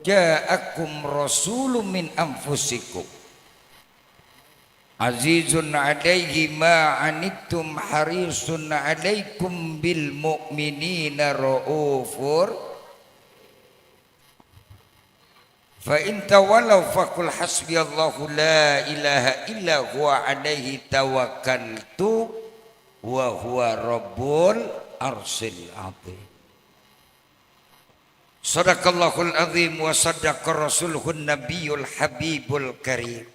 ja'akum rasulun min anfusikum azizun 'alaihi ma 'anittum harisun 'alaikum bil mu'minina raufur fa in tawallaw faqul hasbiyallahu la ilaha illa huwa 'alaihi tawakkaltu wa huwa rabbul arsyil 'azim. Sadaqallahul azim wa sadaqa rasuluhun nabiyul habibul karim.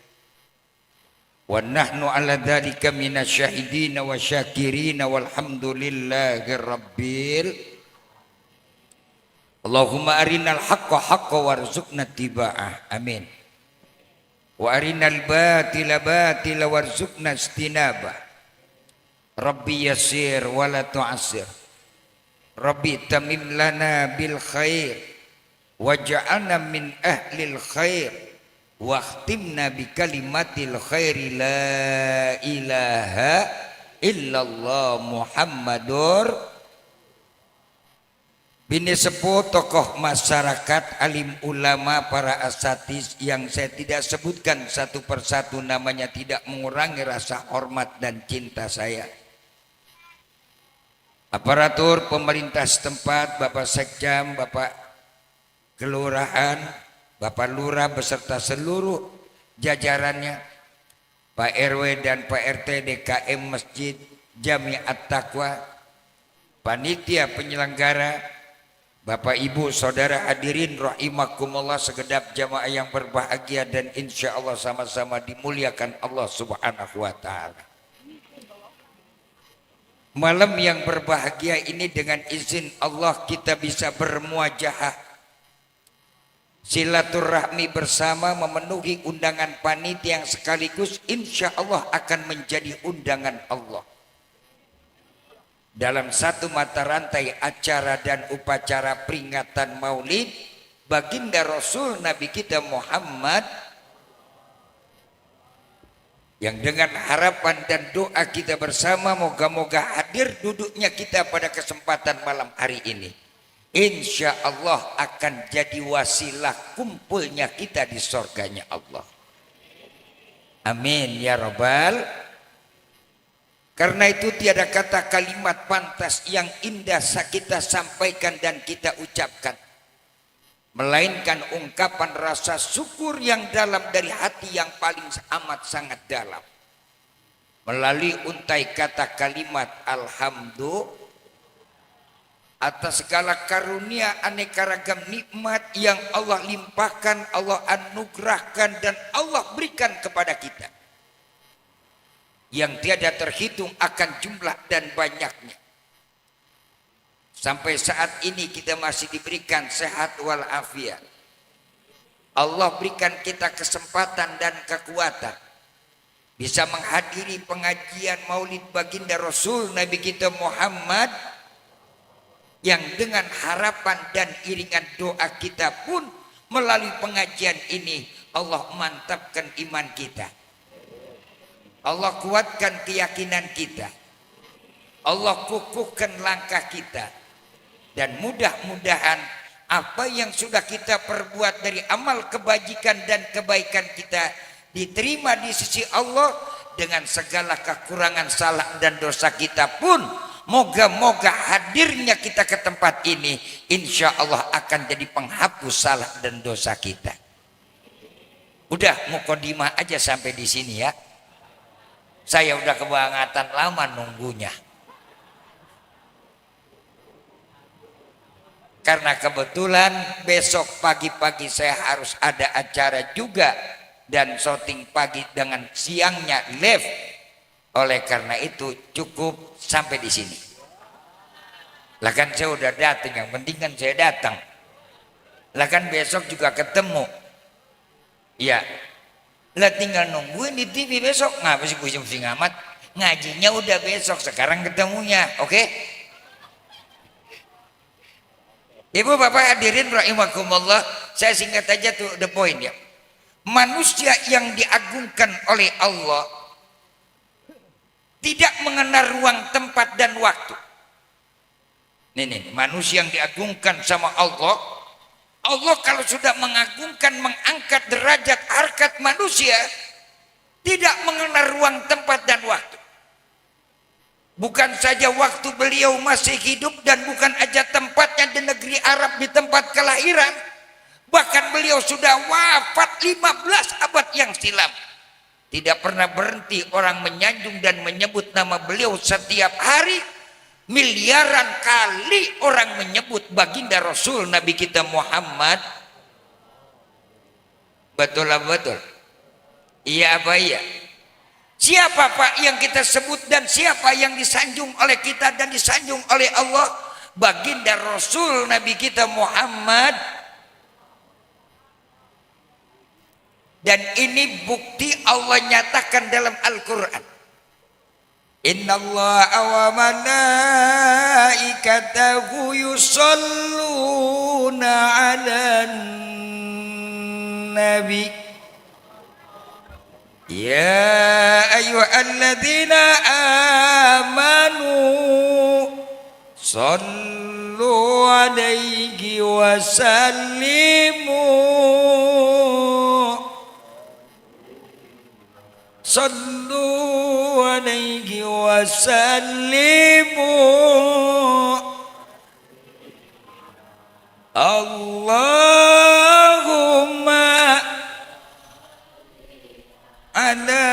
Wa nahnu ala dhalika minasyahidina wa syakirina walhamdulillahi rabbil. Allahumma arinal haqqa haqqa warzuqna tiba'ah. Amin. Wa arinal batila batila warzuqna istinabah. Rabbi yasir wa la tu'asir. Rabbi tamim lana bil khair waj'alna min ahlil khair waqtimna bi kalimatil khairi la ilaha illallah Muhammadur. Bini sepuh tokoh masyarakat, alim ulama, para asatiz yang saya tidak sebutkan satu persatu namanya, tidak mengurangi rasa hormat dan cinta saya. Aparatur pemerintah setempat, Bapak Sekjam, Bapak Kelurahan, Bapak Lurah beserta seluruh jajarannya, Pak RW dan Pak RT DKM Masjid Jamiat Taqwa, panitia penyelenggara, Bapak Ibu Saudara hadirin rahimakumullah, segenap jamaah yang berbahagia dan insya Allah sama-sama dimuliakan Allah Subhanahu wa Ta'ala. Malam yang berbahagia ini dengan izin Allah kita bisa bermuajahah silaturahmi bersama, memenuhi undangan panitia yang sekaligus insya Allah akan menjadi undangan Allah dalam satu mata rantai acara dan upacara peringatan maulid baginda Rasul Nabi kita Muhammad, yang dengan harapan dan doa kita bersama moga-moga hadir duduknya kita pada kesempatan malam hari ini insya Allah akan jadi wasilah kumpulnya kita di surganya Allah. Amin ya rabbal. Karena itu tiada kata kalimat pantas yang indah kita sampaikan dan kita ucapkan melainkan ungkapan rasa syukur yang dalam dari hati yang paling amat sangat dalam melalui untai kata kalimat alhamdulillah atas segala karunia aneka ragam nikmat yang Allah limpahkan, Allah anugerahkan dan Allah berikan kepada kita yang tiada terhitung akan jumlah dan banyaknya. Sampai saat ini kita masih diberikan sehat walafiat. Allah berikan kita kesempatan dan kekuatan bisa menghadiri pengajian maulid baginda Rasul Nabi kita Muhammad, yang dengan harapan dan iringan doa kita pun melalui pengajian ini Allah mantapkan iman kita, Allah kuatkan keyakinan kita, Allah kukuhkan langkah kita. Dan mudah-mudahan apa yang sudah kita perbuat dari amal kebajikan dan kebaikan kita diterima di sisi Allah, dengan segala kekurangan salah dan dosa kita pun moga-moga hadirnya kita ke tempat ini insya Allah akan jadi penghapus salah dan dosa kita. Udah mukadimah aja sampai di sini ya. Saya udah kebangetan lama nunggunya. Karena kebetulan besok pagi-pagi saya harus ada acara juga dan syuting pagi dengan siangnya live. Oleh karena itu cukup sampai di sini. Lah kan saya udah datang, yang penting kan saya datang. Lah kan besok juga ketemu. Ya. Lah tinggal nungguin di TV besok. Ngapa sih pusing-pusing amat? Ngajinya udah besok, sekarang ketemunya. Oke? Ibu bapak hadirin rahimakumullah, saya singkat aja tuh the point ya. Manusia yang diagungkan oleh Allah tidak mengenal ruang, tempat dan waktu. Nih, manusia yang diagungkan sama Allah Allah kalau sudah mengagungkan, mengangkat derajat harkat manusia, tidak mengenal ruang, tempat, dan waktu. Bukan saja waktu beliau masih hidup dan bukan aja tempatnya di negeri Arab di tempat kelahiran, bahkan beliau sudah wafat 15 abad yang silam. Tidak pernah berhenti orang menyanjung dan menyebut nama beliau setiap hari. Miliaran kali orang menyebut baginda Rasul Nabi kita Muhammad. Betul lah, betul. Iya apa iya? Siapa Pak yang kita sebut dan siapa yang disanjung oleh kita dan disanjung oleh Allah? Baginda Rasul Nabi kita Muhammad. Dan ini bukti Allah nyatakan dalam Al-Quran. Innallaha wa malaikatahu yusalluna 'alan nabi. Ya ayyuhalladzina amanu sallu 'alaihi wa sallimu sallu alaihi wa sallimu Allahumma ala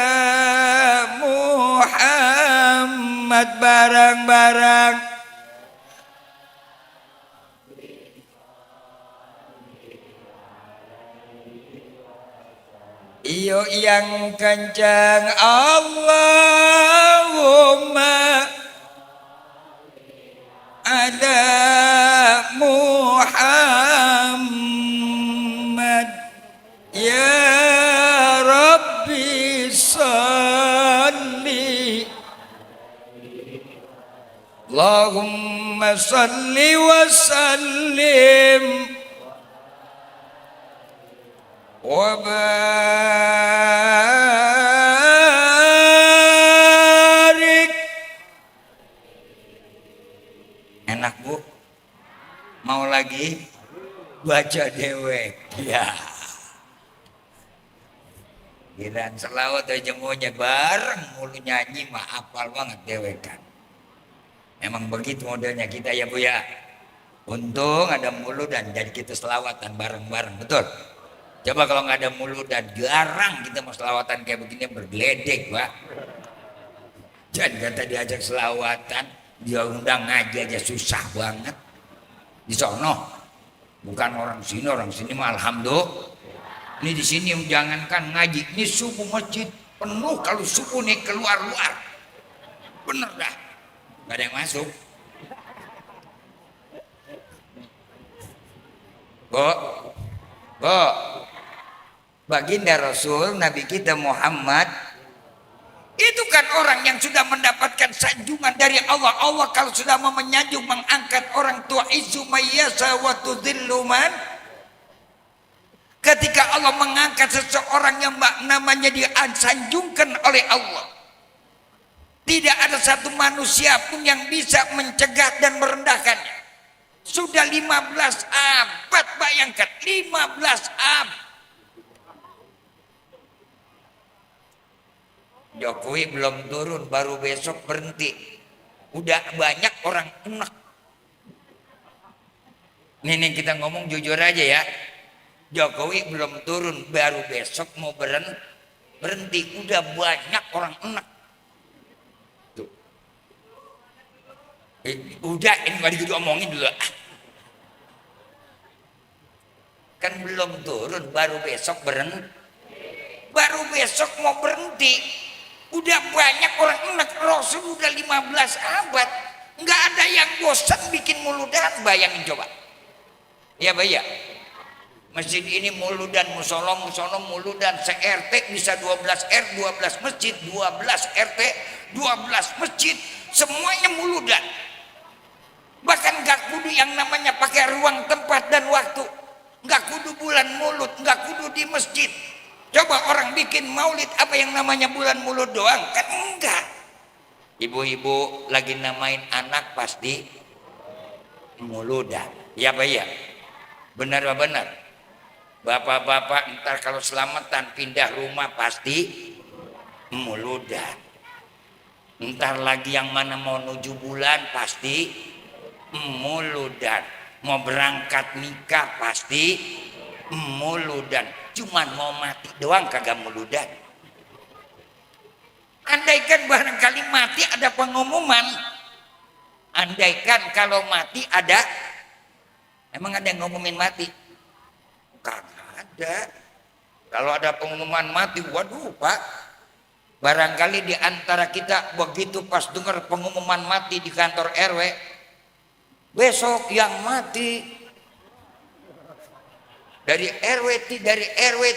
Muhammad. Barang-barang iyo yang kencang. Allahumma ala Muhammad. Ya Rabbi salli. Allahumma salli wa sallim wa barik. Enak Bu? Mau lagi? Baca dewek. Ya. Kiraan selawat aja maunya bareng mulu nyanyi mah apal banget dewekan. Memang begitu modelnya kita ya Bu ya. Untung ada mulu dan jadi kita selawatan bareng-bareng, betul? Coba kalau nggak ada mulu dan garang kita mau selawatan kayak begini bergeledek Pak. Jangan kata diajak selawatan, dia undang ngaji aja susah banget. Di sono, bukan orang sini mah alhamdulillah. Ini di sini jangankan ngaji, ini subuh masjid penuh kalau subuh nih keluar-luar. Bener dah, nggak ada yang masuk. Bo, baginda Rasul Nabi kita Muhammad itu kan orang yang sudah mendapatkan sanjungan dari Allah. Allah kalau sudah mau menyanjung, mengangkat orang tua, izu mayyasa wa tudhillu man. Ketika Allah mengangkat seseorang yang namanya disanjungkan oleh Allah, tidak ada satu manusia pun yang bisa mencegah dan merendahkannya. Sudah 15 abad, bayangkan 15 abad. Jokowi belum turun, baru besok berhenti. Udah banyak orang enak. Nih kita ngomong jujur aja ya. Jokowi belum turun, baru besok mau berhenti. Udah banyak orang enak. Tuh. Udah, ini gak diomongin dulu. Kan belum turun, baru besok berhenti. Baru besok mau berhenti. Udah banyak orang enak. Rasul udah 15 abad. Nggak ada yang bosan bikin muludan. Bayangin coba. Ya Pak ya. Masjid ini muludan, musola muludan. Se-RT bisa 12 R, 12 masjid, 12 RT, 12 masjid. Semuanya muludan. Bahkan nggak kudu yang namanya pakai ruang, tempat, dan waktu. Nggak kudu bulan mulut, nggak kudu di masjid. Coba orang bikin maulid apa yang namanya bulan mulut doang? Kan enggak. Ibu-ibu lagi namain anak pasti muludan. Ya Pak ya. Benar apa benar? Bapak-bapak ntar kalau selamatan pindah rumah pasti muludan. Ntar lagi yang mana mau 7 bulan pasti muludan. Mau berangkat nikah pasti muludan. Cuman mau mati doang kagak muludan. Andaikan barangkali mati ada pengumuman. Andaikan kalau mati ada, emang ada yang ngumumin mati? Kagak ada. Kalau ada pengumuman mati, waduh Pak, barangkali di antara kita begitu pas dengar pengumuman mati di kantor RW, besok yang mati dari RW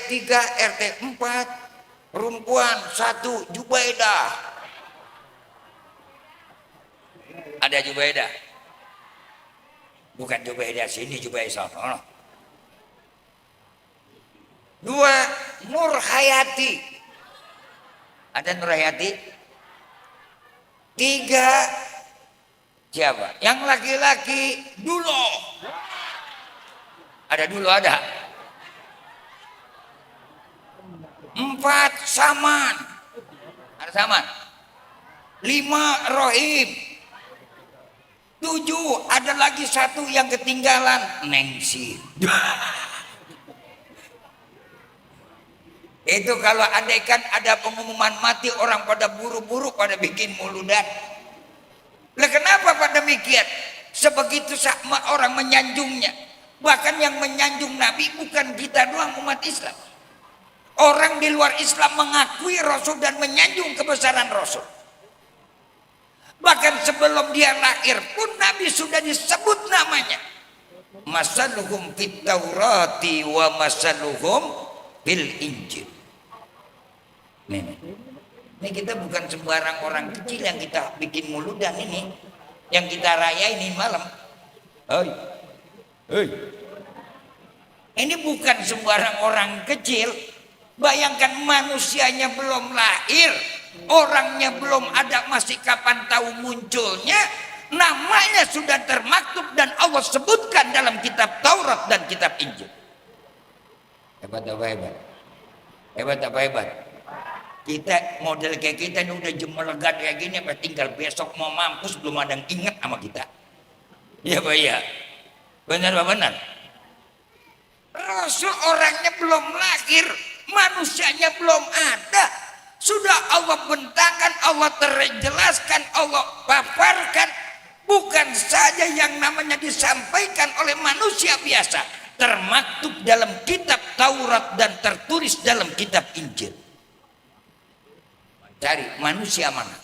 3 RT 4 perempuan 1 Jubaidah. Ada Jubaidah? Bukan Jubaidah sini, Jubaidah sana. 2 Nur Hayati. Ada Nur Hayati? 3 siapa? Yang laki-laki Dulo. Ada Dulo ada? 4 Saman. Ada Saman. 5 Rohim. 7 ada lagi 1 yang ketinggalan, Nengsi. Itu kalau andaikan ada pengumuman mati, orang pada buru-buru pada bikin muludan. Lah kenapa pada demikian? Sebegitu sama orang menyanjungnya. Bahkan yang menyanjung Nabi bukan kita doang umat Islam. Orang di luar Islam mengakui Rasul dan menyanjung kebesaran Rasul. Bahkan sebelum dia lahir pun Nabi sudah disebut namanya. Masaluhum fit Taurati wa masaluhum bil Injil. Ini kita bukan sembarang orang kecil yang kita bikin muludan ini, yang kita rayain ini malam. Ini bukan sembarang orang kecil. Bayangkan manusianya belum lahir, orangnya belum ada, masih kapan tahu munculnya, namanya sudah termaktub dan Allah sebutkan dalam kitab Taurat dan kitab Injil. Hebat apa hebat? Hebat apa hebat? Kita model kayak kita ini udah jemelegan kayak gini, apa tinggal besok mau mampus belum ada yang ingat sama kita. Ya Pak ya? Benar Pak benar? Rasul orangnya belum lahir, manusianya belum ada, sudah Allah bentangkan, Allah terjelaskan, Allah paparkan. Bukan saja yang namanya disampaikan oleh manusia biasa, termaktub dalam kitab Taurat dan tertulis dalam kitab Injil. Cari manusia mana?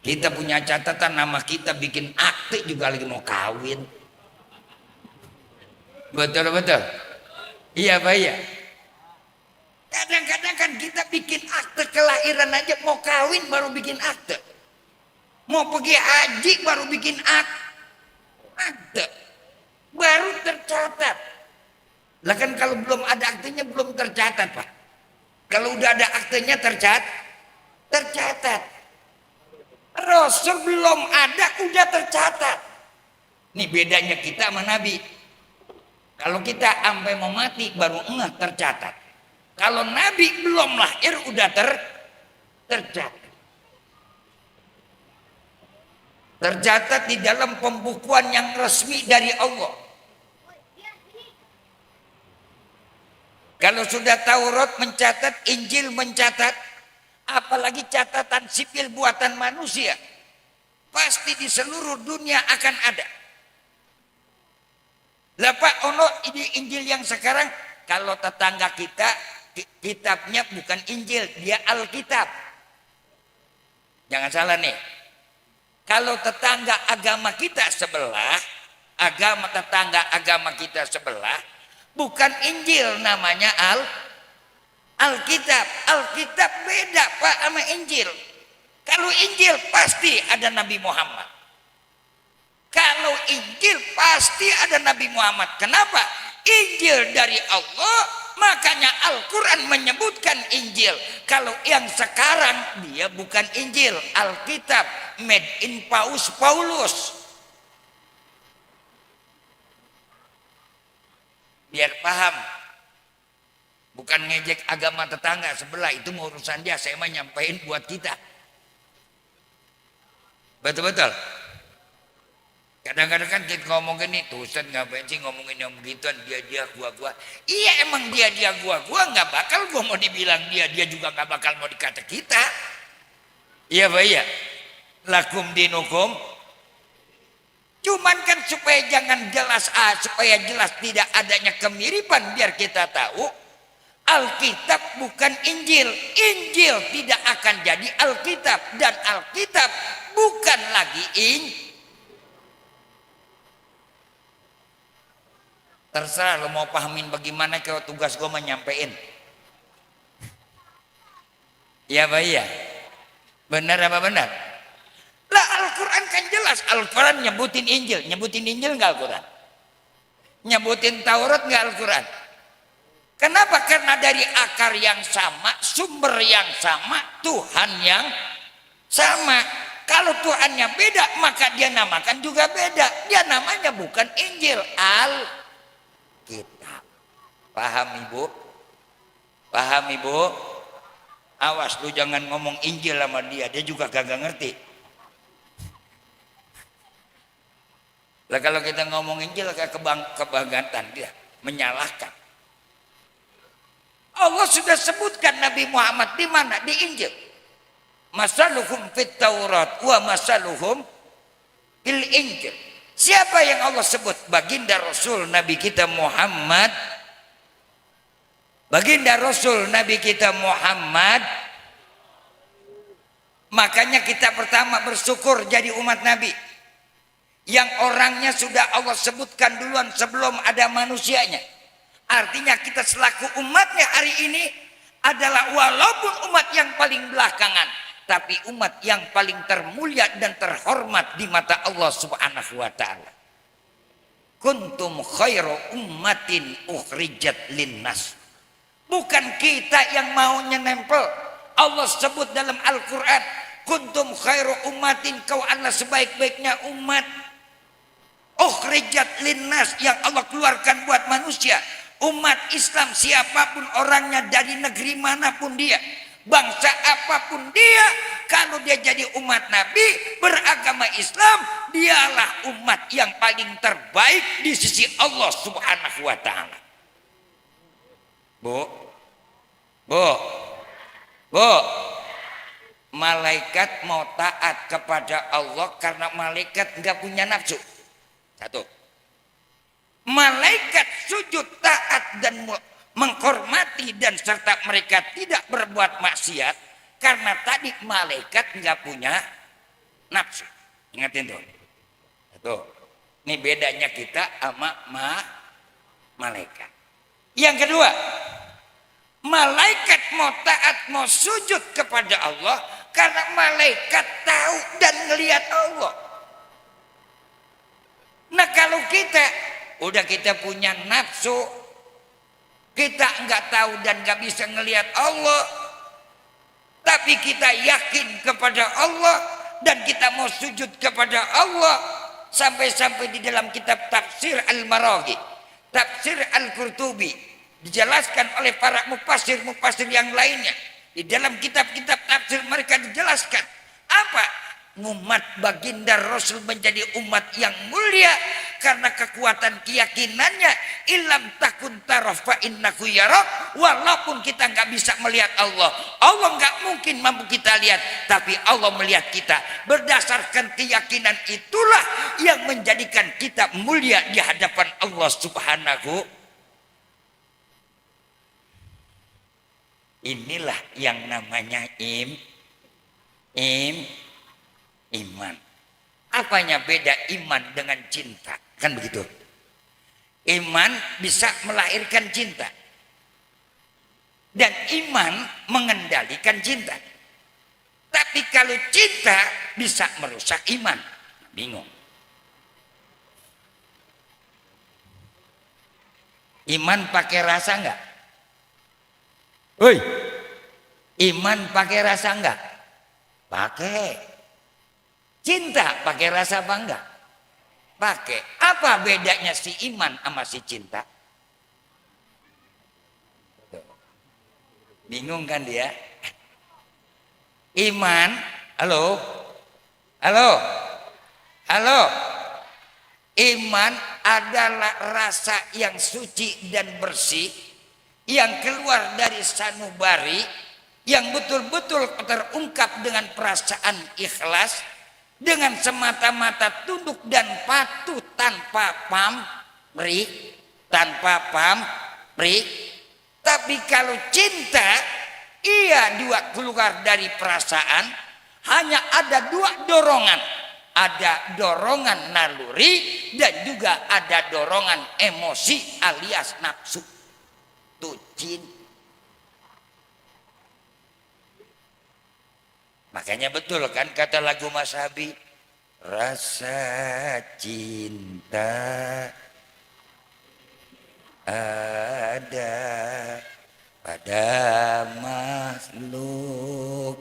Kita punya catatan nama kita, bikin akte juga lagi mau kawin. Betul-betul. Iya Pak ya. Kadang-kadang kan kita bikin akte kelahiran aja, mau kawin baru bikin akte. Mau pergi haji baru bikin akte. Baru tercatat. Lah kan kalau belum ada aktenya belum tercatat Pak. Kalau udah ada aktenya tercatat. Rasul belum ada udah tercatat. Nih bedanya kita sama Nabi. Kalau kita sampai mau mati baru tercatat. Kalau Nabi belum lahir udah tercatat. Tercatat di dalam pembukuan yang resmi dari Allah. Kalau sudah Taurat mencatat, Injil mencatat, apalagi catatan sipil buatan manusia, pasti di seluruh dunia akan ada. Lah Pak ono ini Injil yang sekarang, kalau tetangga kita kitabnya bukan Injil, dia Alkitab. Jangan salah nih. Kalau tetangga agama kita sebelah, agama kita sebelah, bukan Injil, namanya Alkitab. Alkitab beda Pak sama Injil. Kalau Injil pasti ada Nabi Muhammad. Kalau Injil pasti ada Nabi Muhammad. Kenapa? Injil dari Allah, makanya Al-Quran menyebutkan Injil. Kalau yang sekarang dia bukan Injil, Alkitab, made in Paus Paulus. biar paham. Bukan ngejek agama tetangga sebelah, itu mau urusan dia, saya mah nyampein buat kita. Betul-betul. Kadang-kadang kan kita ngomong gini, tuh Ustaz ngapain sih ngomongin yang begituan, dia gua. Iya emang dia gua nggak bakal gua mau dibilang dia juga nggak bakal mau dikata kita. Iya Pak ya. Lakum dinukum. Cuman kan supaya jangan jelas supaya jelas tidak adanya kemiripan, biar kita tahu Alkitab bukan Injil. Injil tidak akan jadi Alkitab, dan Alkitab bukan lagi Injil. Terserah lo mau pahamin bagaimana, kalau tugas gue menyampein. Ya Pak ya. Benar apa benar? Lah Al-Quran kan jelas. Al-Quran nyebutin Injil. Nyebutin Injil nggak Al-Quran? Nyebutin Taurat nggak Al-Quran? Kenapa? Karena dari akar yang sama, sumber yang sama, Tuhan yang sama. Kalau Tuhannya beda, maka dia namakan juga beda. Dia namanya bukan Injil, Alkitab. Paham Ibu? Paham Ibu? Awas lu jangan ngomong Injil sama dia juga kagak ngerti. Lah kalau kita ngomong Injil kebanggaan dia, menyalahkan. Allah sudah sebutkan Nabi Muhammad di mana? Di Injil. Masaluhum fit Taurat wa masaluhum fil Injil. Siapa yang Allah sebut? Baginda Rasul Nabi kita Muhammad. Baginda Rasul Nabi kita Muhammad. Makanya kita pertama bersyukur jadi umat Nabi. Yang orangnya sudah Allah sebutkan duluan sebelum ada manusianya. Artinya kita selaku umatnya hari ini adalah walaupun umat yang paling belakangan, tapi umat yang paling termulia dan terhormat di mata Allah Subhanahu wa taala. Kuntum khairu ummatin ukhrijat linnas. Bukan kita yang maunya nempel. Allah sebut dalam Al-Qur'an, kuntum khairu ummatin, kau adalah sebaik-baiknya umat. Ukhrijat linnas, yang Allah keluarkan buat manusia. Umat Islam siapapun orangnya, dari negeri manapun dia, bangsa apapun dia, kalau dia jadi umat Nabi beragama Islam, dialah umat yang paling terbaik di sisi Allah Subhanahu wa taala. Bu, malaikat mau taat kepada Allah karena malaikat nggak punya nafsu. Satu. Malaikat sujud taat dan menghormati dan serta mereka tidak berbuat maksiat karena tadi malaikat nggak punya nafsu. Ingatin tuh. Tuh. Ini bedanya kita sama malaikat. Yang kedua, malaikat mau taat, mau sujud kepada Allah karena malaikat tahu dan ngelihat Allah. Nah kalau kita punya nafsu, kita nggak tahu dan nggak bisa ngelihat Allah, tapi kita yakin kepada Allah dan kita mau sujud kepada Allah, sampai-sampai di dalam kitab Tafsir Al-Maraghi, Tafsir Al-Qurtubi, dijelaskan oleh para mufassir yang lainnya. Di dalam kitab-kitab tafsir mereka dijelaskan apa? Umat baginda Rasul menjadi umat yang mulia karena kekuatan keyakinannya, ilam takun tarafa innahu yarak. Walaupun kita nggak bisa melihat Allah, Allah nggak mungkin mampu kita lihat, tapi Allah melihat kita. Berdasarkan keyakinan itulah yang menjadikan kita mulia di hadapan Allah Subhanahu. Inilah yang namanya iman. Apanya beda iman dengan cinta? Kan begitu. Iman bisa melahirkan cinta. Dan iman mengendalikan cinta. Tapi kalau cinta bisa merusak iman. Bingung. Iman pakai rasa enggak? Woi. Iman pakai rasa enggak? Pakai. Cinta pakai rasa apa enggak? Pakai. Apa bedanya si iman sama si cinta? Bingung kan dia? Iman, halo, halo, halo. Iman adalah rasa yang suci dan bersih, yang keluar dari sanubari, yang betul-betul terungkap dengan perasaan ikhlas, dengan semata-mata tunduk dan patuh tanpa pamrih, tanpa pamrih. Tapi kalau cinta, ia dua keluar dari perasaan, hanya ada dua dorongan. Ada dorongan naluri dan juga ada dorongan emosi alias nafsu. Tuh cinta. Makanya betul kan kata lagu Mas Habib, rasa cinta ada pada makhluk,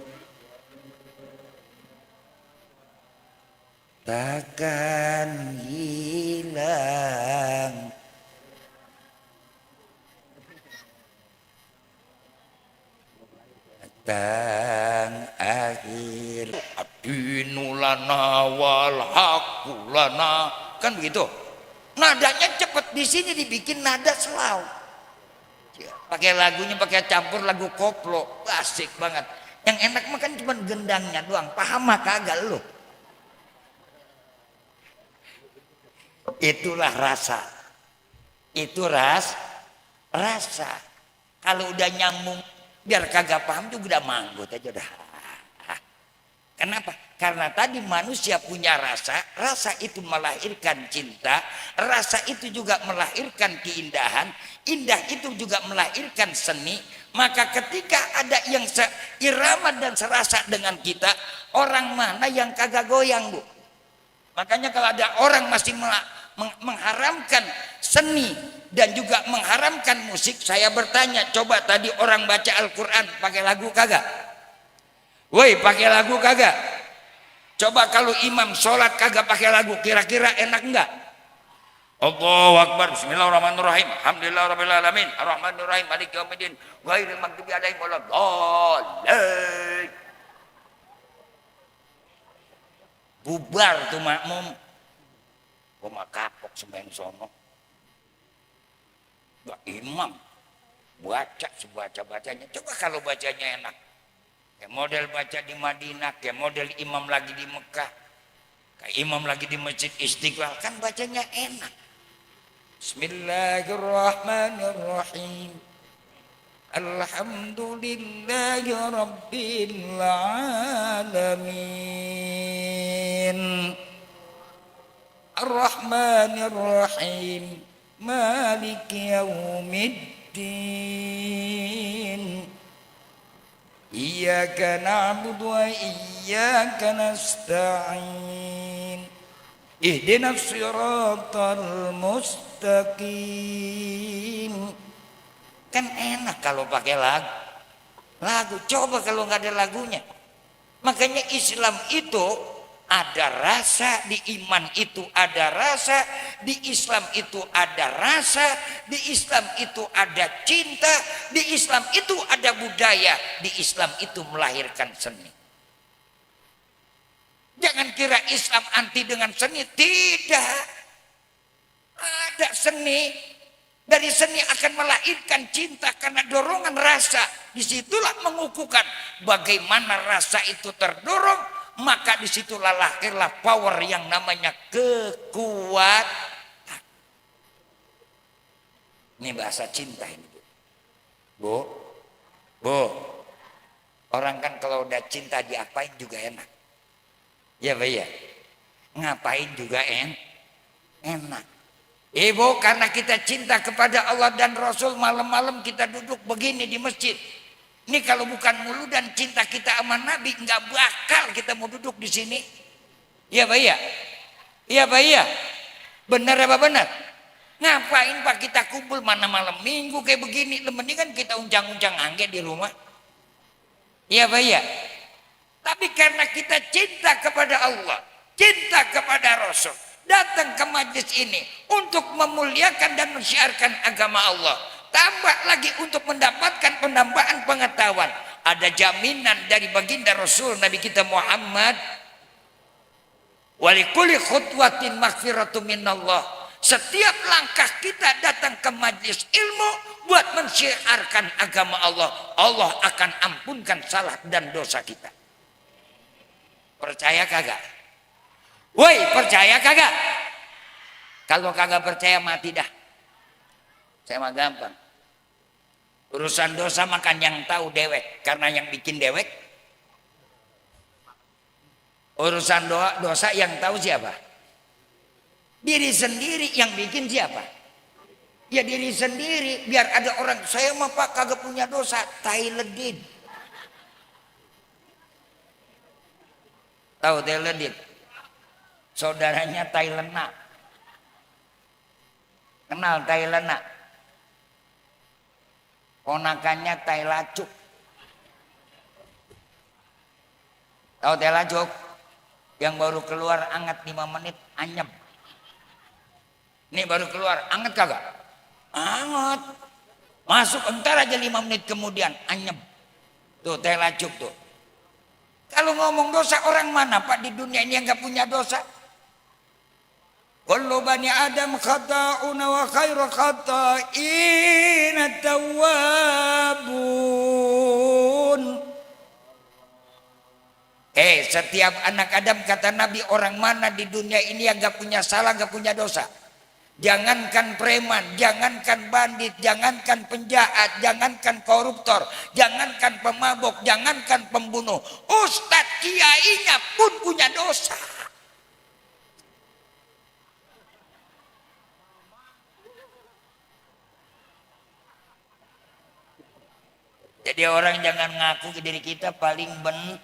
takkan hilang. Tang akhir adinulana wal hakulana, kan begitu. Nadanya cepet, di sini dibikin nada selau. Pakai lagunya pakai campur lagu koplo, asik banget. Yang enak mah kan cuma gendangnya doang. Paham mah kagak lu? Itulah rasa. Itu rasa. Kalau udah nyambung, biar kagak paham juga udah manggut aja udah. Kenapa? Karena tadi manusia punya rasa, rasa itu melahirkan cinta, rasa itu juga melahirkan keindahan, indah itu juga melahirkan seni. Maka ketika ada yang seirama dan serasa dengan kita, orang mana yang kagak goyang, Bu? Makanya kalau ada orang masih mengharamkan seni dan juga mengharamkan musik, saya bertanya, coba tadi orang baca Al-Quran pakai lagu kagak? Woi, pakai lagu kagak? Coba kalau imam sholat kagak pakai lagu, kira-kira enak enggak? Allahu Akbar, bismillahirrahmanirrahim, alhamdulillahirrahmanirrahim, ar-rahmanirrahim, maliki yaumiddin, ghairil maghdubi alaihim waladdallin. Bubar tuh makmum. Gua mah kapok sembahyang sono. Gak imam baca sebaca-bacanya. Coba kalau bacanya enak, kayak model baca di Madinah, kayak model imam lagi di Mekah, kayak imam lagi di Masjid Istiqlal, kan bacanya enak. Bismillahirrahmanirrahim, alhamdulillahi rabbil alamin, ar-rahmanirrahim, maliki yaumiddin, iyyaka na'budu wa iyyaka nasta'in, ihdinas siratal mustaqim. Kan enak kalau pakai lagu. Coba kalau nggak ada lagunya. Makanya Islam itu ada rasa, di iman itu ada rasa, di Islam itu ada rasa, di Islam itu ada cinta, di Islam itu ada budaya, di Islam itu melahirkan seni. Jangan kira Islam anti dengan seni, tidak. Ada seni. Dari seni akan melahirkan cinta karena dorongan rasa. Disitulah mengukuhkan bagaimana rasa itu terdorong, maka disitulah lahirlah power yang namanya kekuatan. Ini bahasa cinta ini, Bu. Orang kan kalau udah cinta diapain juga enak. Ya, Pak ya. Ngapain juga enak. Ibu, karena kita cinta kepada Allah dan Rasul, malam-malam kita duduk begini di masjid. Ini kalau bukan mulu dan cinta kita sama Nabi, nggak bakal kita mau duduk di sini. Iya Pak ya? Iya Pak ya? Benar apa benar? Ngapain Pak kita kumpul mana malam minggu kayak begini? Mendingan kita uncang-uncang angge di rumah. Iya Pak ya? Tapi karena kita cinta kepada Allah, cinta kepada Rasul, datang ke majlis ini untuk memuliakan dan mensyiarkan agama Allah, tambah lagi untuk mendapatkan penambahan pengetahuan. Ada jaminan dari baginda Rasul Nabi kita Muhammad, walikulli khutwatin maghfiratu minallah. Setiap langkah kita datang ke majlis ilmu buat mensyiarkan agama Allah, Allah akan ampunkan salah dan dosa kita. Percaya kagak? Woi, percaya kagak? Kalau kagak percaya mati dah. Saya mah gampang. Urusan dosa makan yang tahu dewek, karena yang bikin dewek. Urusan dosa yang tahu siapa? Diri sendiri. Yang bikin siapa? Ya diri sendiri. Biar ada orang, saya mah Pak kagak punya dosa. Thailandin. Tahu Thailandin? Saudaranya Thailandna. Kenal Thailandna? Ponakannya Thailacuk. Tahu Thailacuk? Yang baru keluar anget 5 menit anyep. Ini baru keluar anget kagak? Anget. Masuk entar aja 5 menit kemudian anyep. Tuh Thailacuk tuh. Kalau ngomong dosa, orang mana Pak di dunia ini yang gak punya dosa? Kullu bani Adam khata'una wa khairu khata'ina tawwabun. Setiap anak Adam, kata Nabi, orang mana di dunia ini yang gak punya salah, gak punya dosa? Jangankan preman, jangankan bandit, jangankan penjahat, jangankan koruptor, jangankan pemabok, jangankan pembunuh. Ustadz kiainya pun punya dosa. Jadi orang jangan ngaku ke diri kita paling benar.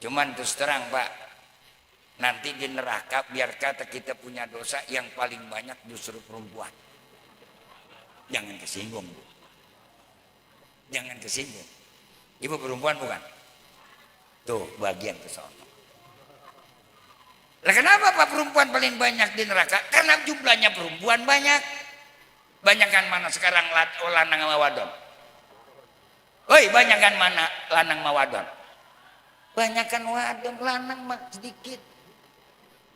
Cuman terus terang Pak, nanti di neraka biar kata kita punya dosa, yang paling banyak justru perempuan. Jangan kesinggung. Jangan kesinggung. Ibu perempuan bukan? Tuh bagian ke sana. Lah kenapa Pak perempuan paling banyak di neraka? Karena jumlahnya perempuan banyak. Banyakan mana sekarang lanang sama wadon? Woi, banyakan mana lanang sama wadon? Banyakan wadon, lanang mah sedikit.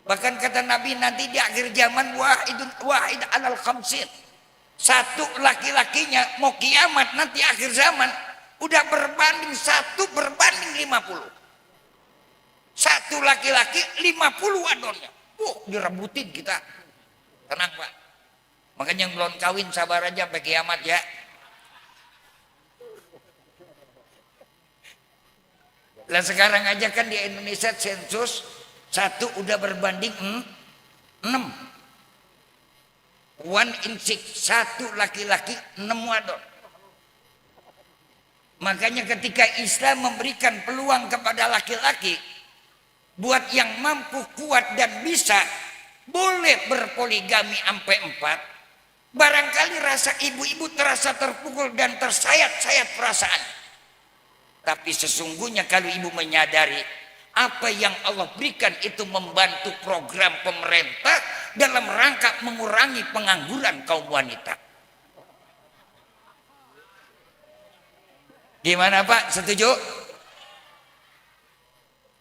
Bahkan kata Nabi nanti di akhir zaman wahid alal khamsin. Satu laki-lakinya mau kiamat nanti akhir zaman udah berbanding 1/50. Satu laki-laki 50 wadonnya. Direbutin kita. Tenang Pak. Makanya yang belum kawin sabar aja sampai kiamat ya. Lah sekarang aja kan di Indonesia sensus 1 udah berbanding 6. 1 in 6. 1 laki-laki 6 wadon. Makanya ketika Islam memberikan peluang kepada laki-laki, buat yang mampu, kuat dan bisa, boleh berpoligami sampai 4. Barangkali rasa ibu-ibu terasa terpukul dan tersayat-sayat perasaan. Tapi sesungguhnya kalau ibu menyadari apa yang Allah berikan itu membantu program pemerintah dalam rangka mengurangi pengangguran kaum wanita. Gimana Pak? Setuju?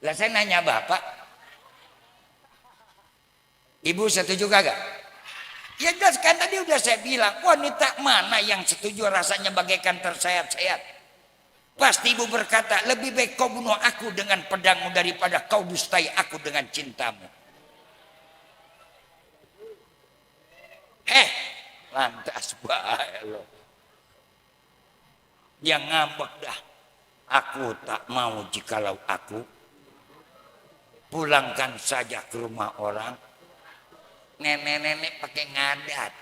Lah saya nanya Bapak, Ibu setuju kagak? Ya jelas kan tadi udah saya bilang, wanita mana yang setuju rasanya bagaikan tersayat-sayat? Pasti Ibu berkata, lebih baik kau bunuh aku dengan pedangmu daripada kau dustai aku dengan cintamu. Lantas bae lo. Yang ngambek dah. Aku tak mau jikalau aku pulangkan saja ke rumah orang. Nenek-nenek pakai ngadat.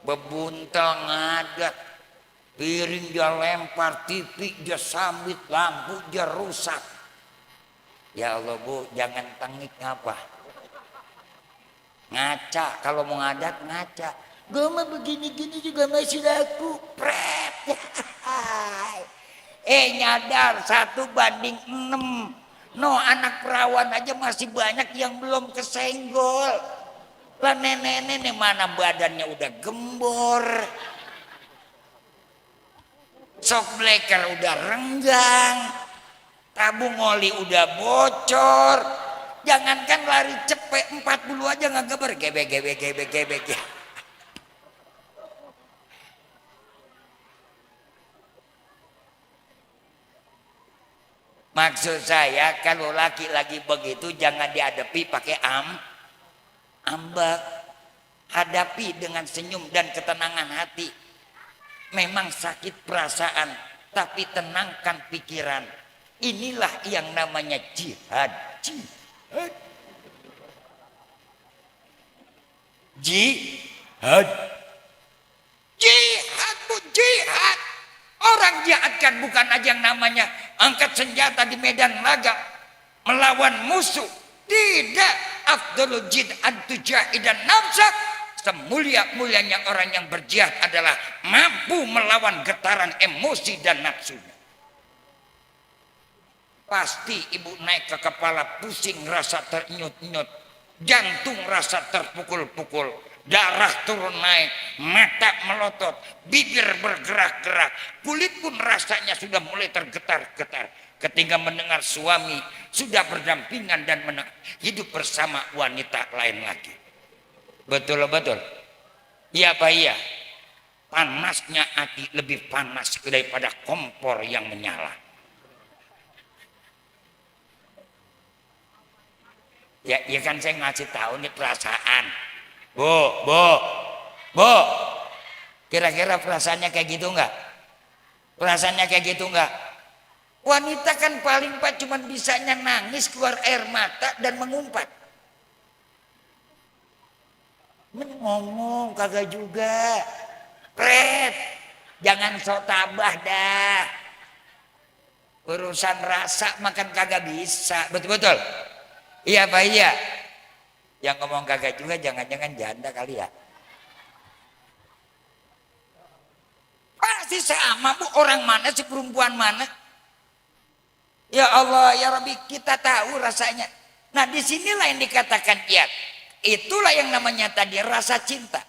Bebuntal ngadat. Piring dia lempar, TV dia sambit, lampu dia rusak. Ya Allah Bu, jangan tengik ngapa. Ngaca, kalau mau ngadat ngaca. Gue mah begini-gini juga masih laku. Pret. Nyadar 1/6. No, anak perawan aja masih banyak yang belum kesenggol. Lah nenek-nenek mana badannya udah gembor. Shock breaker udah renggang. Tabung oli udah bocor. Jangankan lari cepet 40 aja nggak geber. Gebek. Maksud saya kalau laki-laki begitu jangan dihadapi pakai ambak. Hadapi dengan senyum dan ketenangan hati. Memang sakit perasaan, tapi tenangkan pikiran. Inilah yang namanya jihad. Jihad. Jihad bu, jihad. Orang jihadkan bukan aja yang namanya angkat senjata di medan laga melawan musuh. Tidak. Afdalul jihad tujahidan nafsak. Semulia-mulianya orang yang berjihad adalah mampu melawan getaran emosi dan nafsunya. Pasti ibu naik ke kepala pusing, rasa terenyut-enyut, jantung rasa terpukul-pukul, darah turun naik, mata melotot, bibir bergerak-gerak, kulit pun rasanya sudah mulai tergetar-getar ketika mendengar suami sudah berdampingan dan hidup bersama wanita lain lagi. Betul-betul. Iya apa iya? Panasnya hati lebih panas daripada kompor yang menyala. Ya kan saya ngasih tahu nih perasaan. Bu. Kira-kira perasaannya kayak gitu enggak? Perasaannya kayak gitu enggak? Wanita kan paling pak cuma bisanya nangis, keluar air mata dan mengumpat. Ngomong kagak juga. Pret, jangan sok tabah dah. Urusan rasa makan kagak bisa. Betul-betul. Iya apa iya? Yang ngomong kagak juga jangan-jangan janda kali ya. Pasti sama bu, orang mana sih, perempuan mana? Ya Allah ya Rabbi, kita tahu rasanya. Nah disinilah yang dikatakan jihad. Itulah yang namanya tadi rasa cinta.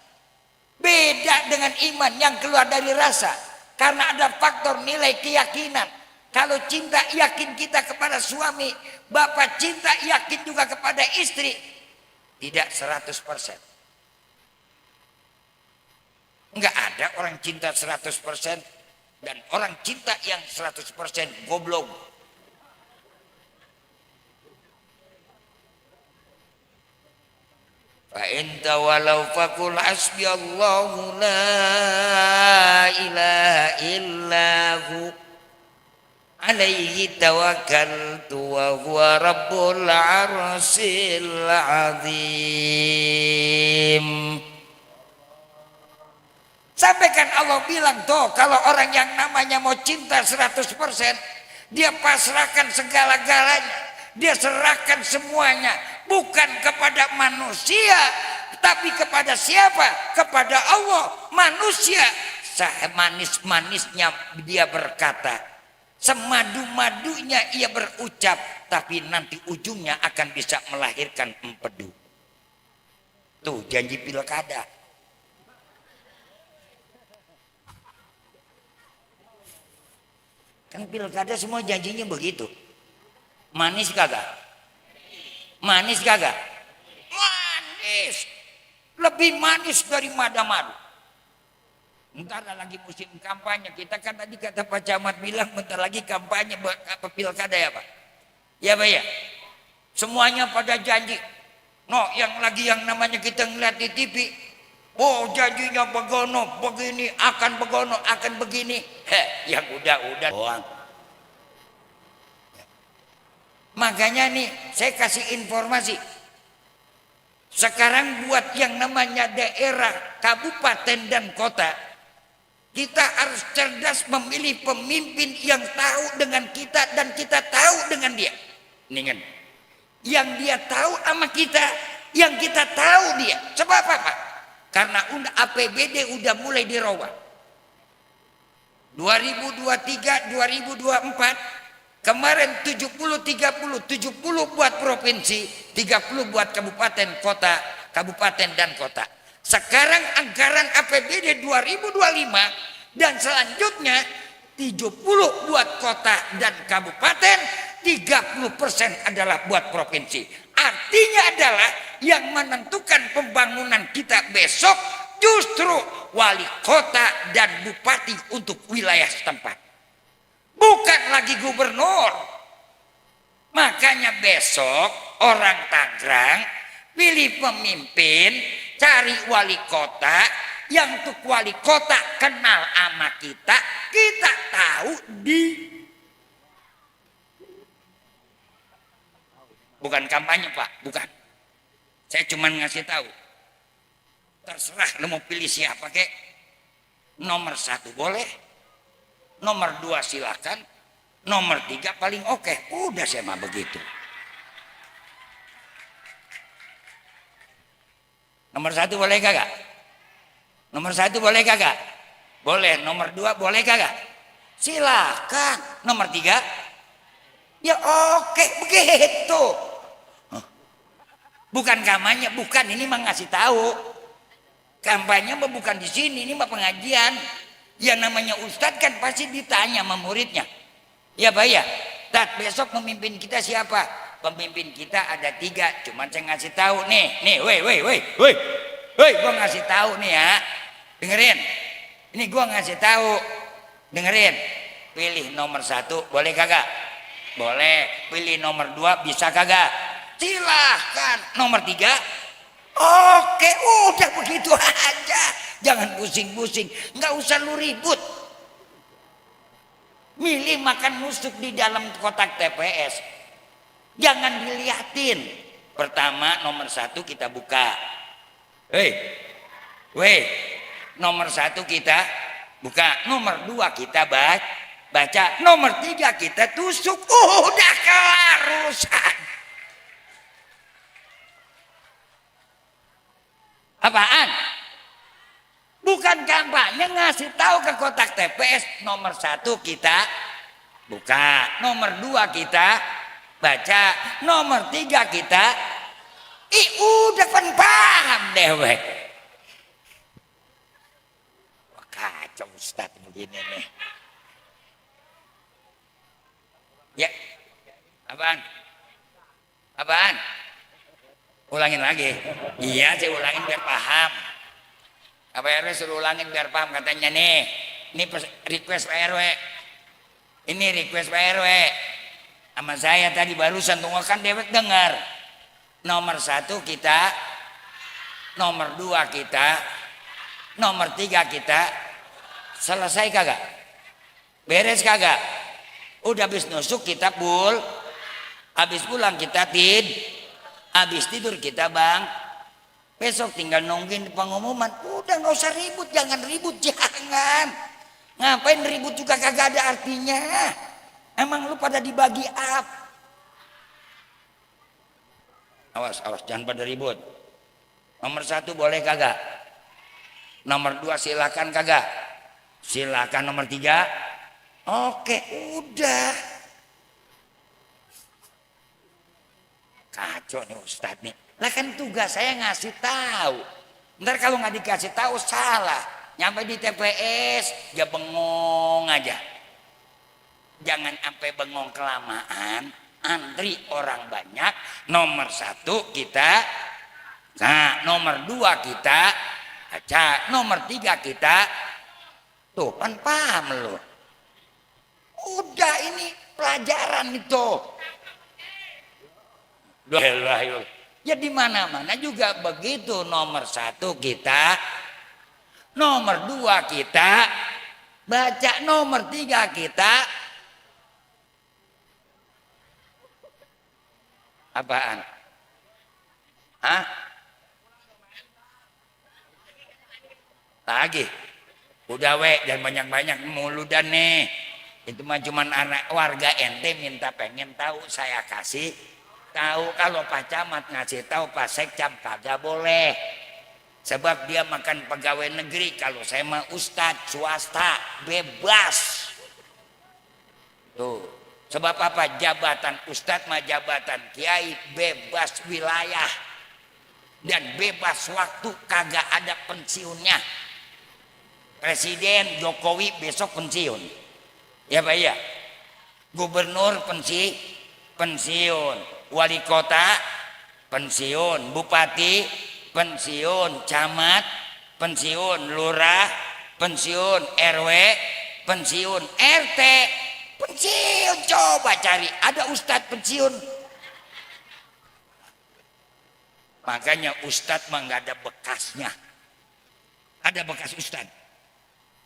Beda dengan iman yang keluar dari rasa. Karena ada faktor nilai keyakinan. Kalau cinta yakin kita kepada suami, bapak cinta yakin juga kepada istri. Tidak 100%. Enggak ada orang cinta 100% dan orang cinta yang 100% goblok. Fa in tawallaw faqul hasbiyallahu la ilaha illahu alaihi tawakkaltu wa huwa rabbul arsyil azim. Sampaikan Allah bilang tuh, kalau orang yang namanya mau cinta 100%, dia pasrahkan segala-galanya, dia serahkan semuanya, bukan kepada manusia, tapi kepada siapa? Kepada Allah. Manusia semanis-manisnya dia berkata, semadu-madunya ia berucap, tapi nanti ujungnya akan bisa melahirkan empedu. Tuh janji pilkada. Kan pilkada semua janjinya begitu. Manis kagak? Manis kagak? Manis. Lebih manis dari madu. Bentar lagi musim kampanye. Kita kan tadi kata Pak Camat bilang bentar lagi kampanye apa pilkada ya Pak? Ya Pak ya? Semuanya pada janji. No, yang namanya kita ngeliat di TV. Oh janjinya begono, begini, akan begono, akan begini. Yang udah doang. Makanya nih saya kasih informasi. Sekarang buat yang namanya daerah, kabupaten dan kota, kita harus cerdas memilih pemimpin yang tahu dengan kita dan kita tahu dengan dia. Ningen. Yang dia tahu sama kita, yang kita tahu dia. Sebab apa? Karena APBD udah mulai dirubah. 2023, 2024 Kemarin 70 buat provinsi, 30 buat kabupaten kota, kabupaten dan kota. Sekarang anggaran APBD 2025 dan selanjutnya 70 buat kota dan kabupaten, 30% adalah buat provinsi. Artinya adalah yang menentukan pembangunan kita besok justru wali kota dan bupati untuk wilayah setempat, bukan lagi gubernur. Makanya besok orang Tangerang pilih pemimpin, cari wali kota yang untuk wali kota kenal sama kita, kita tahu bukan kampanye Pak, bukan. Saya cuma ngasih tahu. Terserah lu mau pilih siapa kek. Nomor 1 boleh, nomor 2 silakan, nomor 3 paling oke. Udah saya mah begitu. Nomor 1 boleh kagak? Nomor 1 boleh kagak? Boleh. Nomor 2 boleh kagak? Silakan. Nomor 3? Ya oke begitu. Bukan kampanye, bukan, ini mah ngasih tahu. Kampanye mah bukan di sini, ini mah pengajian. Yang namanya ustadz kan pasti ditanya sama muridnya. Ya Pak ya, Tat, besok pemimpin kita siapa? Pemimpin kita ada 3, cuman saya ngasih tahu nih, woi, gua ngasih tahu nih ya, dengerin. Ini gua ngasih tahu, dengerin. Pilih nomor 1, boleh kagak? Boleh. Pilih nomor 2, bisa kagak? Silahkan. Nomor 3? Oke, udah begitu aja. Jangan pusing-pusing, nggak usah lu ribut. Milih makan nusuk di dalam kotak TPS. Jangan diliatin. Pertama, nomor 1 kita buka. Nomor 1 kita buka. Nomor 2 kita baca. Nomor 3 kita tusuk. Udah kelar urusan. Apaan? Bukan kampanye, ngasih tahu ke kotak TPS. Nomor 1 kita buka, nomor 2 kita baca, nomor 3 kita udah kan paham dewek. Wah, kacau Ustaz begini nih. Ya, apaan? Ulangin lagi. Iya, saya ulangin biar paham. Pak RW suruh ulangin biar paham katanya nih. Ini request Pak RW. Ini request Pak RW. Sama saya tadi barusan tunggu kan dewek dengar. Nomor 1 kita, nomor 2 kita, nomor 3 kita. Selesai kagak? Beres kagak? Udah habis nusuk kita pul. Habis pulang kita habis tidur kita bang. Besok tinggal nungguin pengumuman. Udah nggak usah ribut, jangan ribut, jangan. Ngapain ribut juga kagak ada artinya. Emang lu pada dibagi up. Awas, jangan pada ribut. Nomor 1 boleh kagak? Nomor 2 silakan kagak? Silakan. Nomor 3? Oke, udah. Kacau nih Ustadz nih. Lah kan tugas saya ngasih tahu. Ntar kalau nggak dikasih tahu salah. Nyampe di TPS ya bengong aja. Jangan sampai bengong kelamaan. Antri orang banyak. Nomor 1 kita. Nah, nomor 2 kita baca. Nomor 3 kita. Tuh kan paham lo. Udah ini pelajaran itu. Ya di mana-mana juga begitu. Nomor 1 kita, nomor 2 kita baca, nomor 3 kita apaan? Hah? Lagi? Udah jangan banyak-banyak mulu dan nih. Itu mah cuman anak warga ente minta pengen tahu, saya kasih tahu. Kalau Pak Camat ngasih tahu, Pak Sekcam kagak boleh. Sebab dia makan pegawai negeri. Kalau saya mah ustadz swasta, bebas. Tuh, Sebab apa? Jabatan ustadz mah jabatan kiai, bebas wilayah dan bebas waktu, kagak ada pensiunnya. Presiden Jokowi besok pensiun, ya Pak ya. Gubernur pensiun, wali kota pensiun, bupati pensiun, camat pensiun, lurah pensiun, RW pensiun, RT pensiun. Coba cari ada ustadz pensiun. Makanya ustadz mah nggak ada bekasnya. Ada bekas ustadz?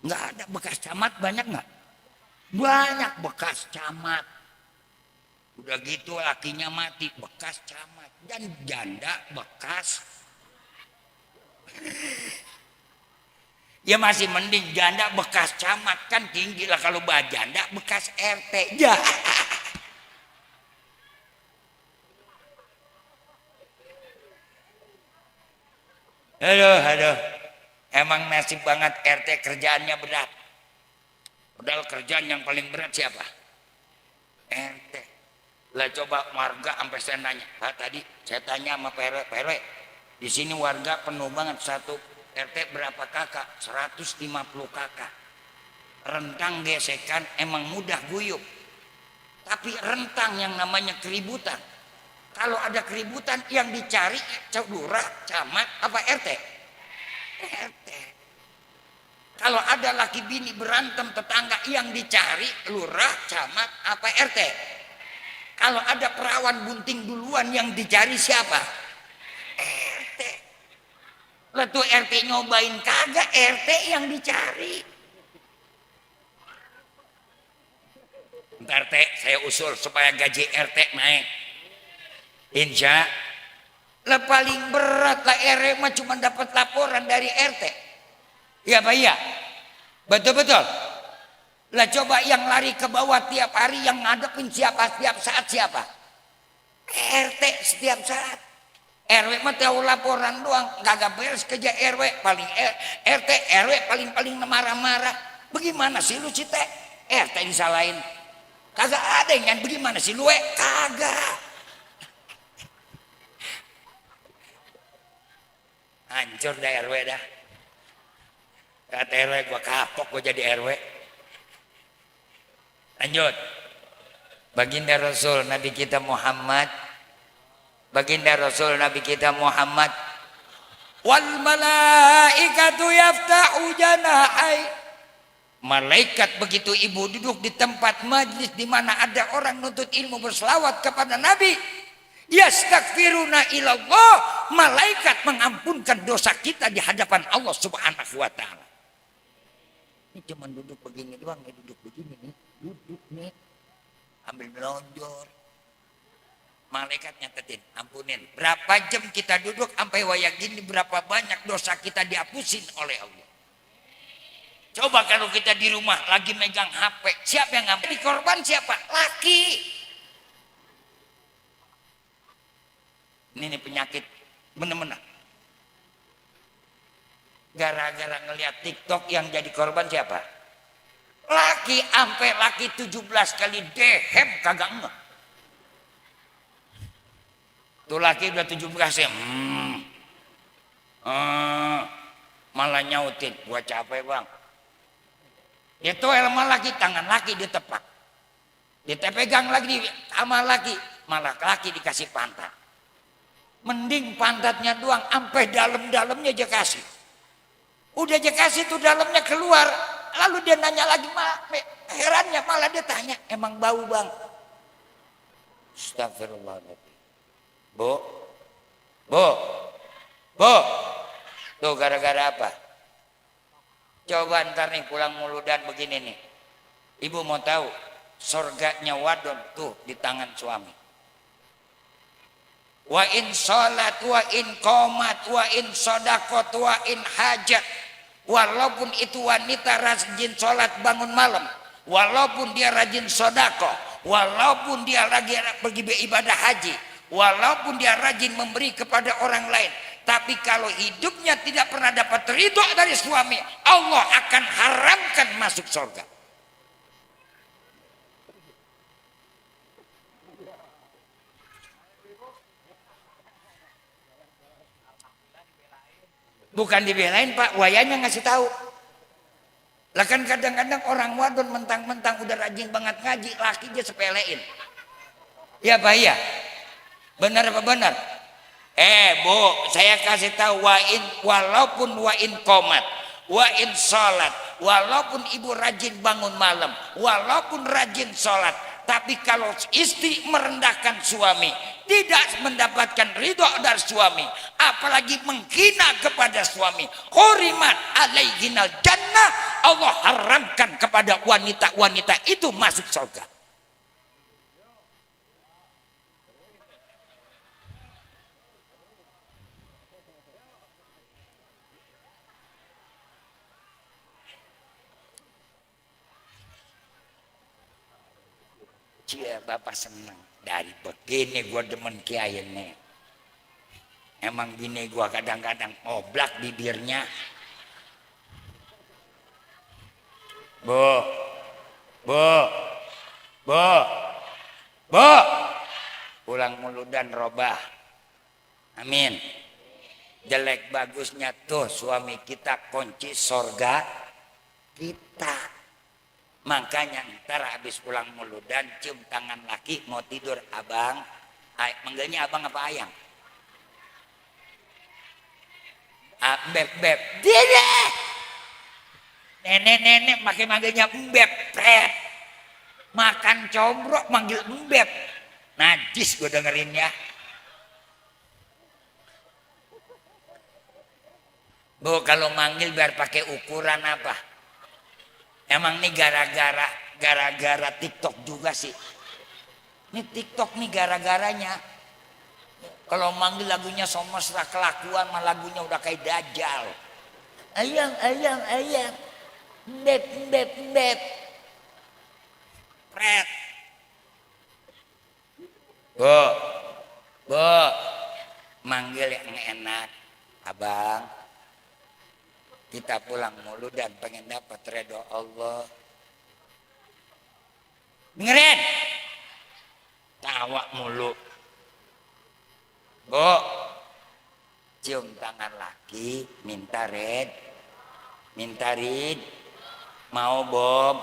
Nggak ada. Bekas camat banyak nggak? Banyak bekas camat. Udah gitu lakinya mati, bekas camat. Dan janda bekas. Ya masih mending janda bekas camat, kan tinggi lah. Kalau janda bekas RT. Ya. Aduh. Emang nasib banget RT, kerjaannya berat. Padahal kerjaan yang paling berat siapa? RT. Lah coba warga sampai saya nanya, Pak tadi saya tanya sama Pak RW, di sini warga penuh banget, satu RT berapa kakak? 150 kakak. Rentang gesekan emang mudah guyup. Tapi rentang yang namanya keributan. Kalau ada keributan yang dicari lurah, camat, apa RT? RT. Kalau ada laki bini berantem tetangga yang dicari lurah, camat, apa RT? Kalau ada perawan bunting duluan yang dicari siapa? RT. Lah tuh RT nyobain kagak, RT yang dicari. Ntar teh saya usul supaya gaji RT naik. Insya lah paling berat lah RW mah cuma dapat laporan dari RT. Ya Pak ya, betul. Lah coba yang lari ke bawah tiap hari yang ngadepin siapa setiap saat siapa? RT setiap saat. RW mah tahu laporan doang, kagak beres kerja RW. Paling RT RW paling marah-marah. Bagaimana sih lu Cite? RT disalahin. Kagak ada yang bagaimana sih lu? Kagak. Hancur dah RW dah. Kata RW gua kapok gua jadi RW. Lanjut. Baginda Rasul Nabi kita Muhammad. Baginda Rasul Nabi kita Muhammad. Wal malaikatu yaftahu janahai. Malaikat begitu ibu duduk di tempat majlis di mana ada orang nuntut ilmu berselawat kepada Nabi. Yastaghfiruna ilallah, malaikat mengampunkan dosa kita di hadapan Allah Subhanahu wa taala. Ini cuma duduk begini doang, nih duduk begini nih, duduk nih. Ambil melonjor. Malaikat nyatetin, ampunin. Berapa jam kita duduk sampai wayang gini, berapa banyak dosa kita dihapusin oleh Allah. Coba kalau kita di rumah lagi megang HP, siapa yang ngambil? Di korban siapa? Laki. Ini penyakit bener-bener. Gara-gara ngelihat TikTok yang jadi korban siapa? Laki, sampai laki 17 kali dehem kagak enggak. Tuh laki udah 17 ya. Malah nyautin, gua capek bang. Itu elma laki, tangan laki ditepak. Ditepegang lagi sama laki, malah laki dikasih pantat. Mending pantatnya doang, sampai dalam-dalamnya aja kasih. Udah aja kasih tuh dalamnya keluar. Lalu dia nanya lagi, herannya malah dia tanya, emang bau bang? Astagfirullahaladzim. Bu. Tuh gara-gara apa? Coba ntar nih pulang muludan begini nih. Ibu mau tahu, surganya wadon tuh di tangan suami. Wa in sholat, wa in qomat, wa in sodakot, wa in hajat. Walaupun itu wanita rajin sholat bangun malam, walaupun dia rajin sodako, walaupun dia lagi pergi beribadah haji, walaupun dia rajin memberi kepada orang lain, tapi kalau hidupnya tidak pernah dapat ridho dari suami, Allah akan haramkan masuk surga. Bukan dibelain Pak, wayanya ngasih tahu. Lah kan kadang-kadang orang wadon mentang-mentang udah rajin banget ngaji, laki dia sepelein. Ya Pak ya. Benar apa benar? Bu, saya kasih tahu walaupun wain komat, wain sholat, walaupun ibu rajin bangun malam, walaupun rajin sholat, tapi kalau istri merendahkan suami, tidak mendapatkan ridho dari suami, apalagi menghina kepada suami, hurimat alaihinal jannah, Allah haramkan kepada wanita-wanita itu masuk surga. Cia, Bapak senang dari begini gua demen kiai nih. Emang gini gua kadang-kadang oblak bibirnya. Bu, pulang mulu dan robah. Amin. Jelek bagusnya tuh suami kita kunci sorga kita. Makanya ntar habis pulang mulu dan cium tangan laki mau tidur abang, manggilnya abang apa ayang? Beb, dia nenek makin manggilnya beb, makan combrok manggil beb, najis gue dengerinnya. Bu, kalau manggil biar pakai ukuran apa? Emang nih gara-gara TikTok juga sih. Ini TikTok nih gara-garanya. Kalau manggil lagunya somesra kelakuan, mah lagunya udah kayak Dajjal. Ayang. Beb. Pret. Bu. Manggil yang enak. Abang. Kita pulang mulu dan pengen dapat ridho Allah. Dengerin. Tawa mulu. Bu. Cium tangan laki, minta red. Mau Bob.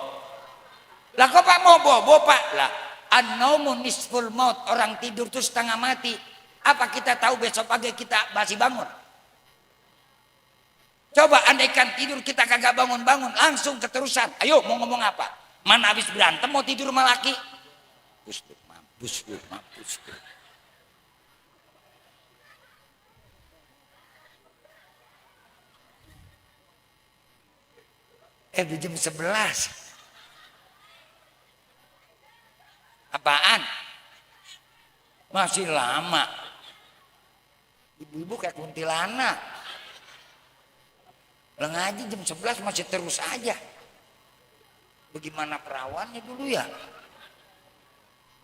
Lah kok Pak mau bobo Pak? Lah an-naumu nisful maut, orang tidur tuh setengah mati. Apa kita tahu besok pagi kita masih bangun? Coba andaikan tidur kita kagak bangun-bangun, langsung keterusan. Ayo mau ngomong apa? Mana habis berantem mau tidur sama laki? Mampus lu. Di jam 11. Apaan? Masih lama. Ibu-ibu kayak kuntilanak. Ngaji jam 11 masih terus aja. Bagaimana perawannya dulu ya?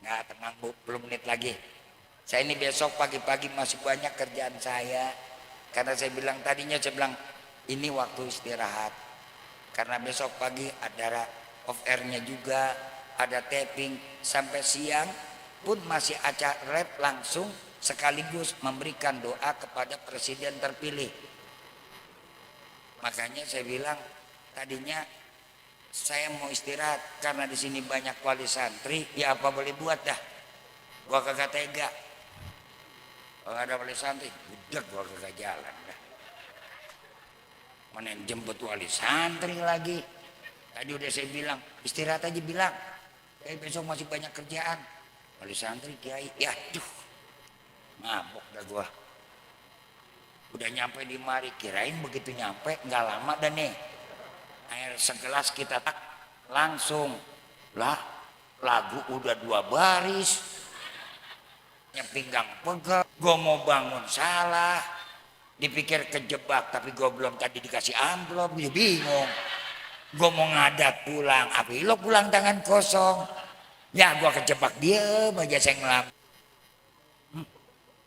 Nggak, tenang Bu, belum menit lagi. Saya ini besok pagi-pagi masih banyak kerjaan saya. Karena saya bilang ini waktu istirahat. Karena besok pagi ada off airnya juga, ada taping sampai siang pun masih acara rap langsung sekaligus memberikan doa kepada presiden terpilih. Makanya saya bilang tadinya saya mau istirahat karena di sini banyak wali santri, ya apa boleh buat dah. Gua kagak tega. Kalau ada wali santri, udah gua kagak jalan dah. Mana yang jemput wali santri lagi? Tadi udah saya bilang istirahat aja bilang. Besok masih banyak kerjaan. Wali santri kiai, ya aduh, mabok dah gua. Udah nyampe di mari, kirain begitu nyampe nggak lama dan nih air segelas kita tak langsung lah, lagu udah 2 baris, pinggang pegal, gue mau bangun salah, dipikir kejebak tapi gue belum tadi dikasih amplop, gue bingung, gue mau ngadat pulang, apa lo pulang tangan kosong, ya gue kejebak diem aja saya ngelam,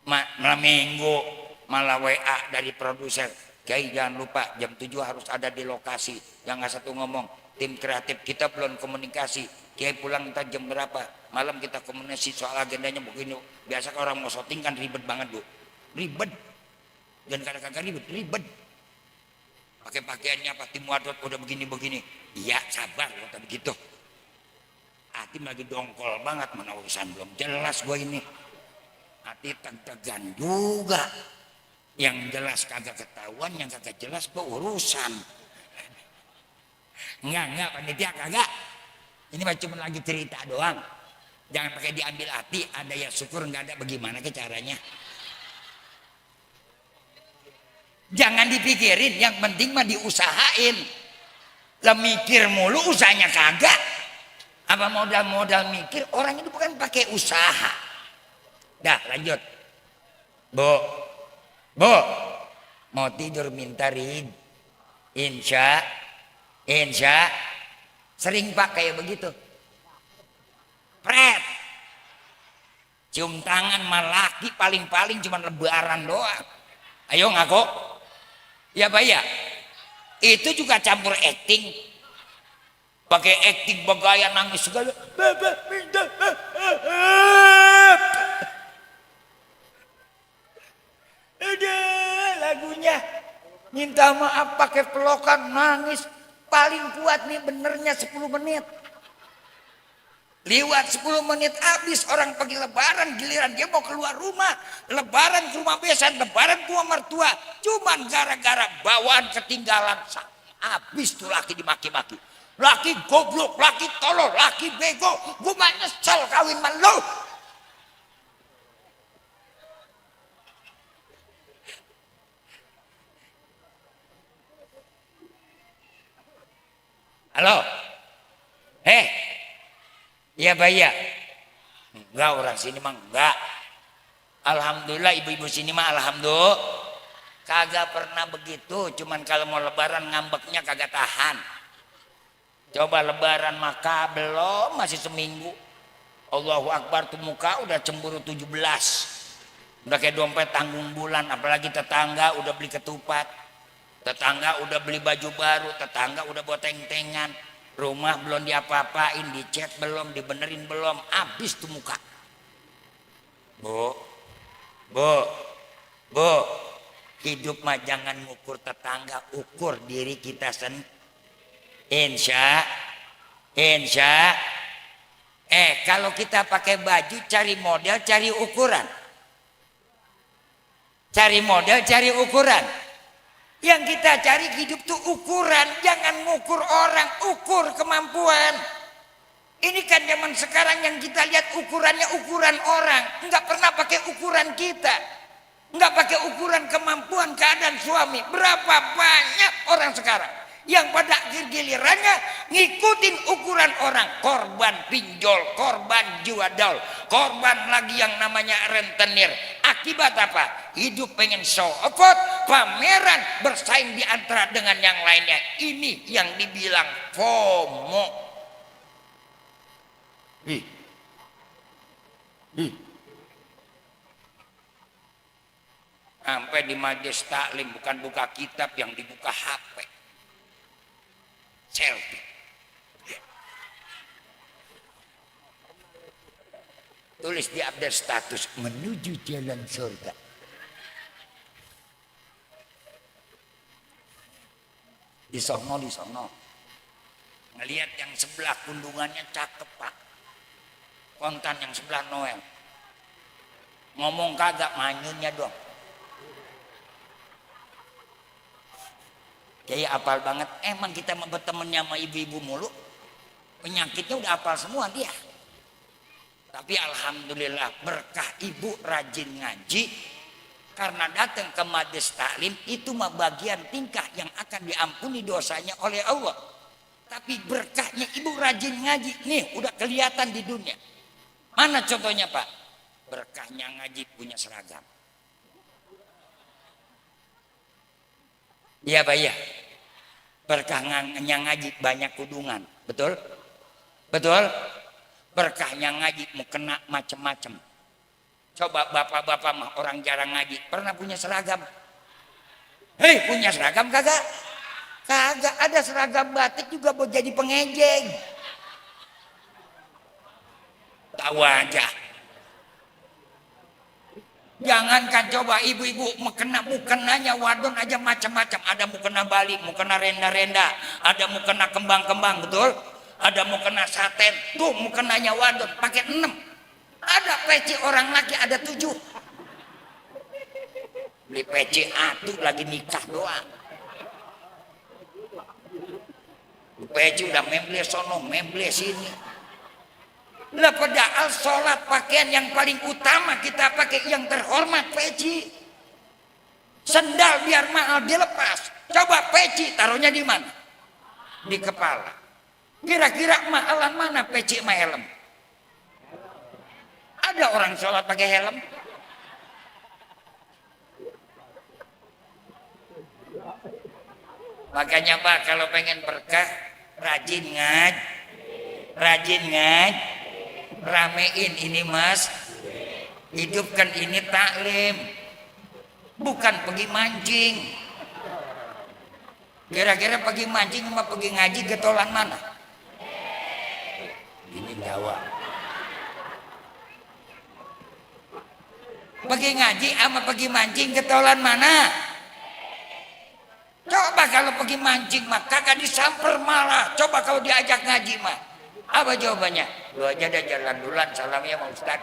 malam minggu. Malah WA dari produser, Kiai jangan lupa jam 7 harus ada di lokasi. Yang nggak satu ngomong, tim kreatif kita belum komunikasi. Kiai pulang entah jam berapa. Malam kita komunikasi soal agendanya begini. Biasa kalau orang mau syuting kan ribet banget Bu. Ribet. Dan kadang-kadang ribet. pakai pakaiannya pati muadot udah begini-begini. Iya sabar kata begitu. Hati lagi dongkol banget, mana urusan belum jelas gue ini. Hati tegan juga. Yang jelas kagak ketahuan, yang kagak jelas urusan. Enggak panitia kagak. Ini mah cuma lagi cerita doang. Jangan pakai diambil hati, ada ya syukur, nggak ada bagaimana ke caranya. Jangan dipikirin, yang penting mah diusahain. Lah mikir mulu usahanya kagak. Apa modal mikir, orang itu bukan pakai usaha. Dah lanjut. Bu, mau tidur minta rid. Insya sering pak kayak begitu. Pret. Cium tangan malaki paling-paling cuma lebaran doang. Ayo ngaku. Ya Pak ya. Itu juga campur acting. Pakai acting begaya nangis segala. Bapak minta maaf. Udah lagunya. Minta maaf pakai pelokan nangis. Paling kuat nih benernya 10 menit. Lewat 10 menit habis orang pergi lebaran, giliran dia mau keluar rumah. Lebaran ke rumah besan, lebaran ke rumah mertua. Cuman gara-gara bawaan ketinggalan. Habis tuh laki dimaki-maki. Laki goblok, laki tolol, laki bego. Gue mah nyesel kawin sama lu. Halo. Iya Pak ya. Enggak, orang sini mah enggak. Alhamdulillah ibu-ibu sini mah alhamdulillah kagak pernah begitu. Cuman kalau mau lebaran ngambeknya kagak tahan. Coba lebaran maka belum, masih seminggu. Allahu Akbar tuh muka udah cemburu 17. Udah kayak dompet tanggung bulan. Apalagi tetangga udah beli ketupat, tetangga udah beli baju baru, tetangga udah bawa teng-tengan. Rumah belum diapa-apain, dicat belum, dibenerin belum, habis tuh muka. Bu, hidup mah jangan ngukur tetangga, ukur diri kita sendiri. Insya. Kalau kita pakai baju, cari model, cari ukuran. Cari model, cari ukuran. Yang kita cari hidup tuh ukuran, jangan ngukur orang, ukur kemampuan. Ini kan zaman sekarang yang kita lihat ukurannya ukuran orang, nggak pernah pakai ukuran kita, nggak pakai ukuran kemampuan keadaan suami. Berapa banyak orang sekarang yang pada akhir gilirannya ngikutin ukuran orang, korban pinjol, korban juadol, korban lagi yang namanya rentenir. Akibat apa? Hidup pengen show off, pameran, bersaing di antara dengan yang lainnya. Ini yang dibilang FOMO. Sampai di majelis taklim bukan buka kitab, yang dibuka HP. Selfie. Tulis di update status menuju jalan surga. Di sono. Ngelihat yang sebelah kundungannya cakep Pak. Kontan yang sebelah Noel. Ngomong kagak, manyunnya dong. Kayak apal banget. Emang kita bertemannya sama ibu-ibu mulu, penyakitnya udah apal semua dia. Tapi alhamdulillah berkah ibu rajin ngaji, karena datang ke majelis taklim itu mah bagian tingkah yang akan diampuni dosanya oleh Allah. Tapi berkahnya ibu rajin ngaji nih udah kelihatan di dunia. Mana contohnya Pak? Berkahnya ngaji punya seragam. Iya Pak ya. Berkahnya ngaji banyak kudungan. Betul? Berkahnya ngaji mau kena macem-macem. Coba bapak-bapak mah orang jarang ngaji, pernah punya seragam? Punya seragam kagak? Kagak. Ada seragam batik juga buat jadi pengejeng. Tahu aja. Jangankan coba ibu-ibu mukenanya wadon aja macam-macam. Ada mukena Bali, mukena renda-renda, ada mukena kembang-kembang, betul? Ada mukena saten, tuh mukenanya wadon pakai 6. Ada peci orang laki ada 7. Beli peci atuh lagi nikah doang. Peci udah memble sono, memble sini. Lah padahal sholat pakaian yang paling utama kita pakai yang terhormat peci. Sendal biar mahal dilepas. Coba peci taruhnya di mana? Di kepala. Kira-kira mahalan mana peci sama helm? Ada orang sholat pakai helm? Makanya Pak kalau pengen berkah rajin ngaji. Ramein ini Mas, hidupkan ini taklim, bukan pergi mancing. Kira-kira pergi mancing sama pergi ngaji getolan mana? Ini Jawa. Pergi ngaji sama pergi mancing getolan mana? Coba kalau pergi mancing mah kagak disamper malah. Coba kalau diajak ngaji mah. Apa jawabannya? Lu aja dah jalan duluan salamnya sama Ustaz.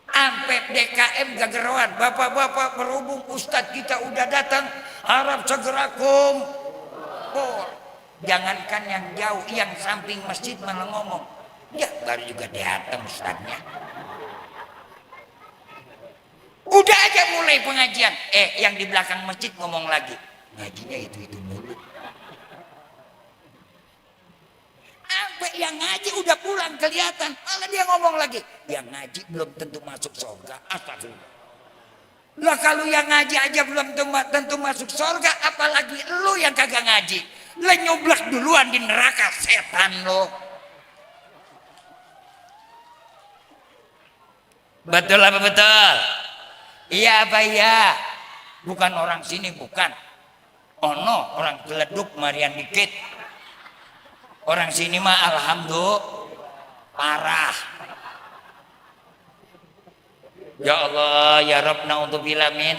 Ampe DKM gageroan, bapak-bapak berhubung Ustaz kita udah datang, harap segera kumpul. Jangankan yang jauh, yang samping masjid malah ngomong, ya baru juga datang Ustaznya. Udah aja mulai pengajian, yang di belakang masjid ngomong lagi, ngajinya itu mulu. Sampai yang ngaji udah pulang kelihatan, malah dia ngomong lagi, yang ngaji belum tentu masuk surga. Astagfirullah. Lah kalau yang ngaji aja belum tentu masuk surga, apalagi lu yang kagak ngaji. Lah nyoblak duluan di neraka setan lo. Betul apa betul? Iya apa iya? Bukan orang sini bukan. Ono orang Geleduk Marian dikit. Orang sini mah alhamdulillah parah. Ya Allah ya Rabb naudzubillah min.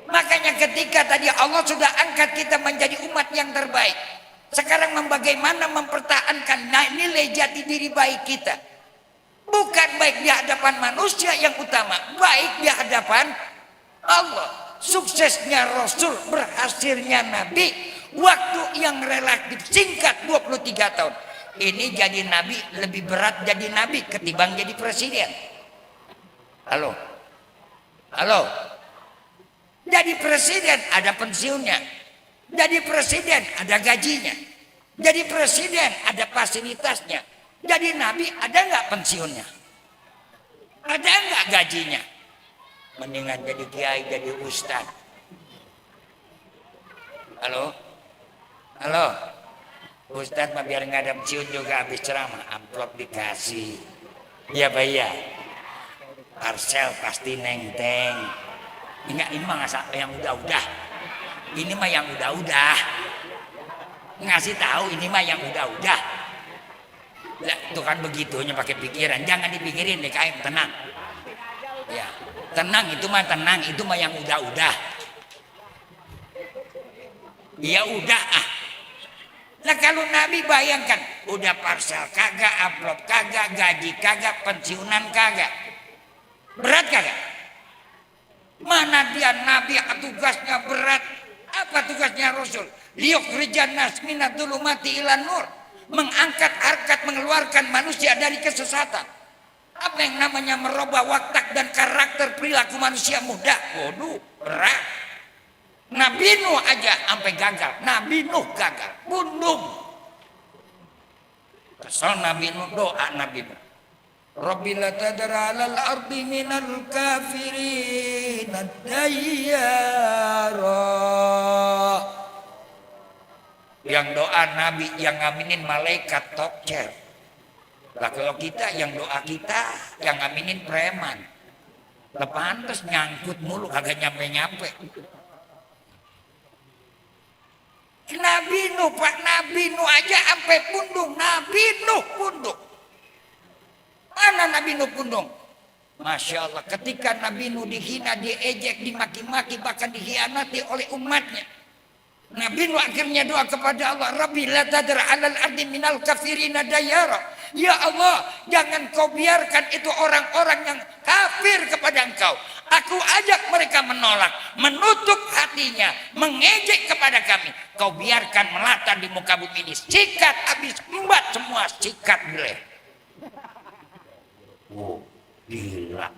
Makanya ketika tadi Allah sudah angkat kita menjadi umat yang terbaik. Sekarang bagaimana mempertahankan nilai jati diri baik kita. Bukan baik di hadapan manusia yang utama, baik di hadapan Allah. Suksesnya Rasul, berhasilnya Nabi, waktu yang relatif singkat 23 tahun. Ini jadi Nabi lebih berat jadi Nabi ketimbang jadi presiden. Halo. Jadi presiden ada pensiunnya. Jadi presiden ada gajinya. Jadi presiden ada fasilitasnya. Jadi Nabi ada nggak pensiunnya? Ada nggak gajinya? Mendingan jadi kiai, jadi ustaz. Halo. Ustaz mah biar nggak ada pensiun juga habis ceramah, amplop dikasih. Iya Pak ya. Parcel pasti nenteng. Enggak, ini mah yang udah-udah. Ini mah yang udah-udah. Ngasih tahu ini mah yang udah-udah. Lah, itu kan begitunya pakai pikiran. Jangan dipikirin DKM, tenang. Ya. Tenang itu mah yang udah-udah. Ya udah Nah kalau Nabi bayangkan, udah parcel kagak, amplop kagak, gaji kagak, pensiunan kagak. Berat kagak? Mana dia Nabi tugasnya berat? Apa tugasnya Rasul? Liyukhrijan nas minadh dhulumati ilan nur. Mengangkat harkat, mengeluarkan manusia dari kesesatan. Apa yang namanya merubah watak dan karakter perilaku manusia muda? Waduh, berat. Nabi Nuh aja sampai gagal. Nabi Nuh gagal, bundung. Kesal Nabi Nuh, doa Nabi Nuh. Rabbi la tadra 'alal ardi minal kafirin ad-dayyara. Yang doa Nabi, yang ngaminin malaikat tokcer. Lah kalau kita yang doa kita, yang ngaminin preman. Lah pantes nyangkut mulu kagak nyampe-nyampe. Nabi Nuh, Pak Nabi Nuh aja sampai pundung. Nabi Nuh pundung. Mana Nabi Nuh pundung? Masya Allah, ketika Nabi Nuh dihina, diejek, dimaki-maki, bahkan dikhianati oleh umatnya, Nabi Nuh akhirnya doa kepada Allah, Rabbi la tadar alal ardi minal kafirina dayara. Ya Allah, jangan kau biarkan itu orang-orang yang kafir kepada engkau. Aku ajak mereka menolak, menutup hatinya, mengejek kepada kami. Kau biarkan melata di muka bumi ini. Sikat habis, embat semua, sikat gile. Oh, gila.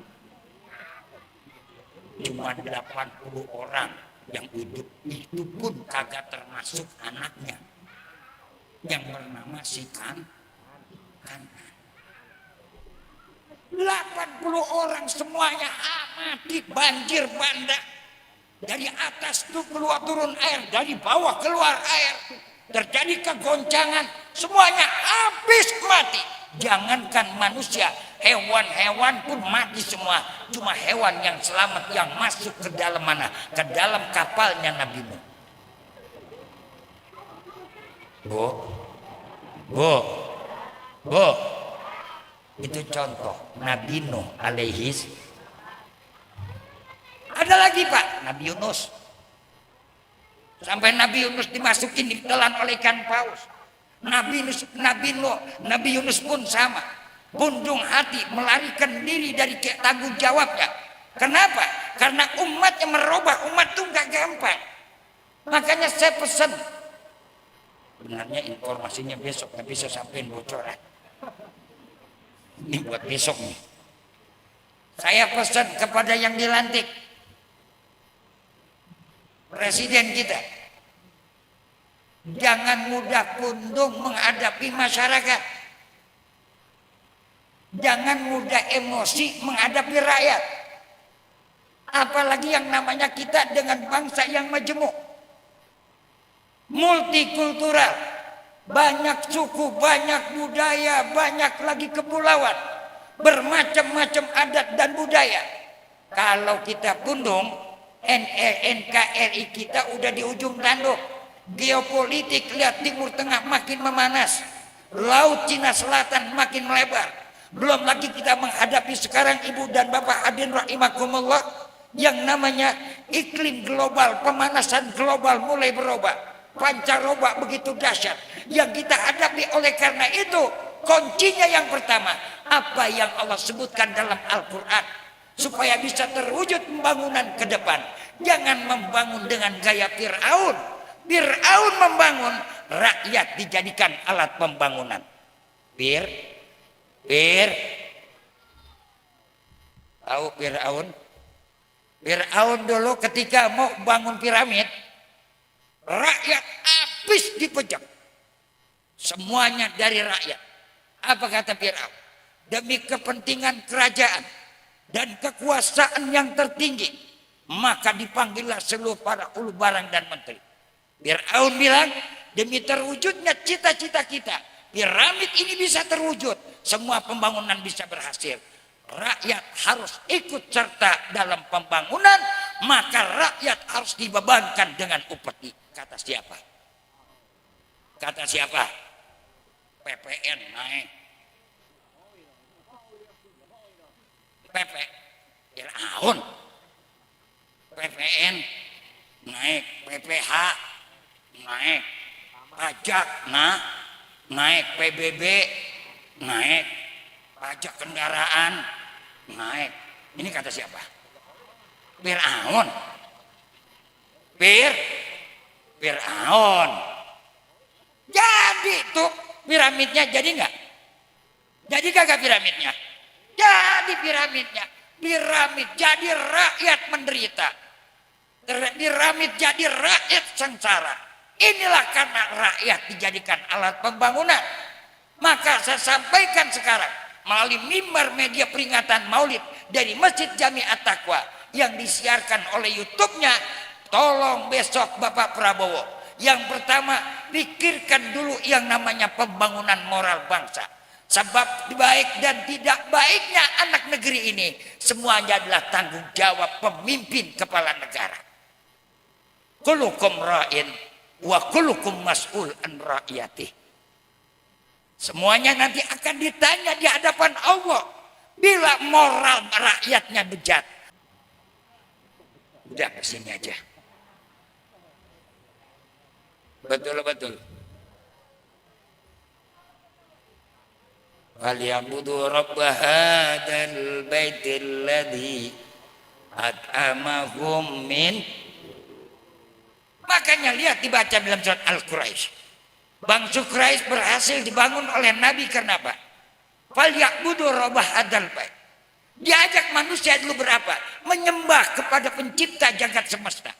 Cuma 80 orang yang hidup, itu pun kagak termasuk anaknya yang bernama si Kanan. 80 orang semuanya mati, banjir bandang. Dari atas tuh keluar turun air, dari bawah keluar air, terjadi kegoncangan, semuanya habis mati. Jangankan manusia, hewan-hewan pun mati semua. Cuma hewan yang selamat yang masuk ke dalam mana? Ke dalam kapalnya Nabi Nuh. Bu, itu contoh Nabi Nuh alaihis. Ada lagi Pak, Nabi Yunus. Sampai Nabi Yunus dimasukin, ditelan oleh ikan paus. Nabi Yunus pun sama, bundung hati, melarikan diri dari tanggung jawabnya. Kenapa? Karena umatnya merubah umat itu gak gampang. Makanya saya pesan, benarnya informasinya besok nggak bisa sampein bocoran. Ini buat besok nih. Saya pesan kepada yang dilantik, presiden kita, jangan mudah pundung menghadapi masyarakat. Jangan mudah emosi menghadapi rakyat. Apalagi yang namanya kita dengan bangsa yang majemuk, multikultural, banyak suku, banyak budaya, banyak lagi kepulauan, bermacam-macam adat dan budaya. Kalau kita pundung, NKRI kita udah di ujung tanduk. Geopolitik, lihat Timur Tengah makin memanas, Laut Cina Selatan makin melebar. Belum lagi kita menghadapi sekarang Ibu dan Bapak hadirin rahimakumullah, yang namanya iklim global, pemanasan global mulai berubah. Pancaroba begitu dahsyat yang kita hadapi. Oleh karena itu, kuncinya yang pertama, apa yang Allah sebutkan dalam Al-Quran, supaya bisa terwujud pembangunan ke depan. Jangan membangun dengan gaya Fir'aun. Fir'aun membangun, rakyat dijadikan alat pembangunan. Tahu Fir'aun? Fir'aun dulu ketika mau bangun piramid, rakyat habis dipejam. Semuanya dari rakyat. Apa kata Fir'aun? Demi kepentingan kerajaan dan kekuasaan yang tertinggi, maka dipanggillah seluruh para ulu barang dan menteri. Fir'aun bilang, demi terwujudnya cita-cita kita, piramid ini bisa terwujud, semua pembangunan bisa berhasil, rakyat harus ikut serta dalam pembangunan, maka rakyat harus dibebankan dengan upeti. Kata siapa? PPN naik. Fir'aun. PPN naik, PPH naik, pajak naik, PBB naik, pajak kendaraan naik. Ini kata siapa? Fir'aun. Fir'aun. Jadi tuh piramidnya jadi nggak? Jadi kagak piramidnya? Jadi piramidnya. Piramid jadi rakyat menderita. Piramid jadi rakyat sengsara. Inilah karena rakyat dijadikan alat pembangunan. Maka saya sampaikan sekarang melalui mimbar media peringatan Maulid dari Masjid Jami At-Taqwa yang disiarkan oleh YouTube-nya. Tolong besok Bapak Prabowo, yang pertama pikirkan dulu yang namanya pembangunan moral bangsa. Sebab baik dan tidak baiknya anak negeri ini semuanya adalah tanggung jawab pemimpin kepala negara. Kullukum ra'in wa kullukum mas'ul an ra'iyatih. Semuanya nanti akan ditanya di hadapan Allah. Bila moral rakyatnya bejat. Udah kesini aja. Betul. Falyabudu rabb hadzal baitil ladzi at'amahum min. Makanya lihat dibaca dalam surat Al-Quraisy. Bangsa Quraisy berhasil dibangun oleh Nabi karena apa? Falyabudu rabb hadzal bait. Diajak manusia dulu berapa? Menyembah kepada pencipta jagat semesta.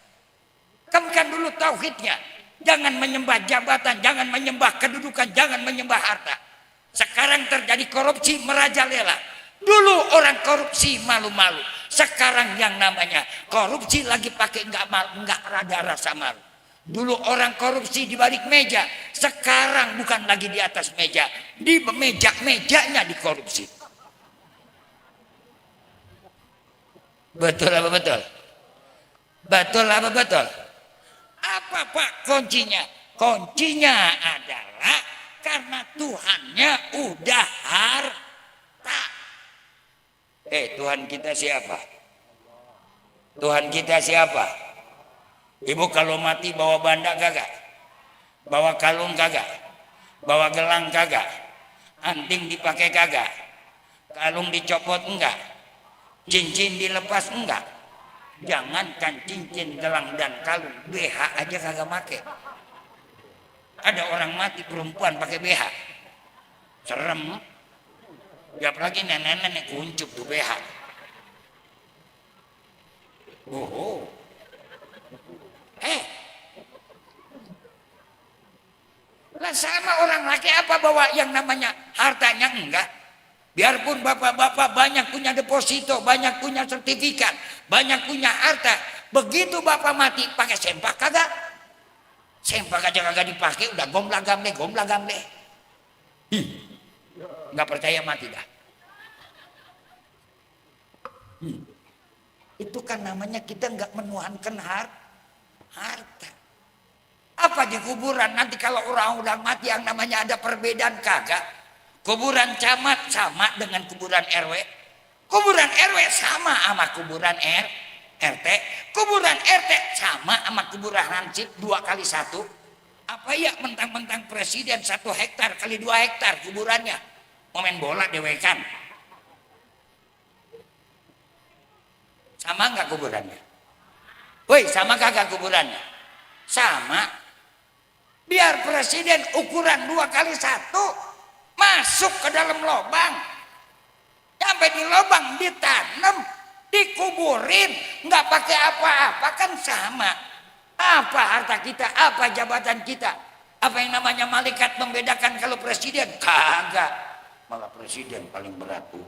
Kamkan dulu tauhidnya. Jangan menyembah jabatan, jangan menyembah kedudukan, jangan menyembah harta. Sekarang terjadi korupsi merajalela. Dulu orang korupsi malu-malu. Sekarang yang namanya korupsi lagi pakai enggak rada rasa malu. Dulu orang korupsi di balik meja. Sekarang bukan lagi di atas meja. Di mejanya dikorupsi. Betul apa betul? Betul apa betul? Apa Pak kuncinya? Kuncinya adalah karena Tuhannya udah harta. Tuhan kita siapa? Tuhan kita siapa? Ibu kalau mati bawa banda kagak? Bawa kalung kagak? Bawa gelang kagak? Anting dipakai kagak? Kalung dicopot enggak? Cincin dilepas enggak? Jangankan cincin, gelang dan kalung, BH aja kagak make. Ada orang mati perempuan pakai BH. Serem. Ya apalagi nenek-nenek kuncup tuh BH. Oh. Lah sama orang laki apa bawa yang namanya hartanya enggak? Biarpun bapak-bapak banyak punya deposito, banyak punya sertifikat, banyak punya harta. Begitu bapak mati pakai sempak kagak? Sempak aja kagak dipakai, udah gomblang gamble. Nggak percaya mati dah. Itu kan namanya kita nggak menuhankan harta. Apa di kuburan nanti kalau orang udah mati yang namanya ada perbedaan kagak? Kuburan camat sama dengan kuburan RW. Kuburan RW sama sama kuburan RT. Kuburan RT sama sama kuburan hansip 2x1. Apa ya mentang-mentang presiden 1 hektar kali 2 hektar kuburannya. Mau main bola dewekan. Sama nggak kuburannya? Woi, sama kagak kuburannya? Sama. Biar presiden ukuran 2x1 masuk ke dalam lubang, sampai di lubang ditanam, dikuburin, nggak pakai apa-apa kan sama. Apa harta kita, apa jabatan kita, apa yang namanya malaikat membedakan kalau presiden? Kagak, malah presiden paling berat tuh.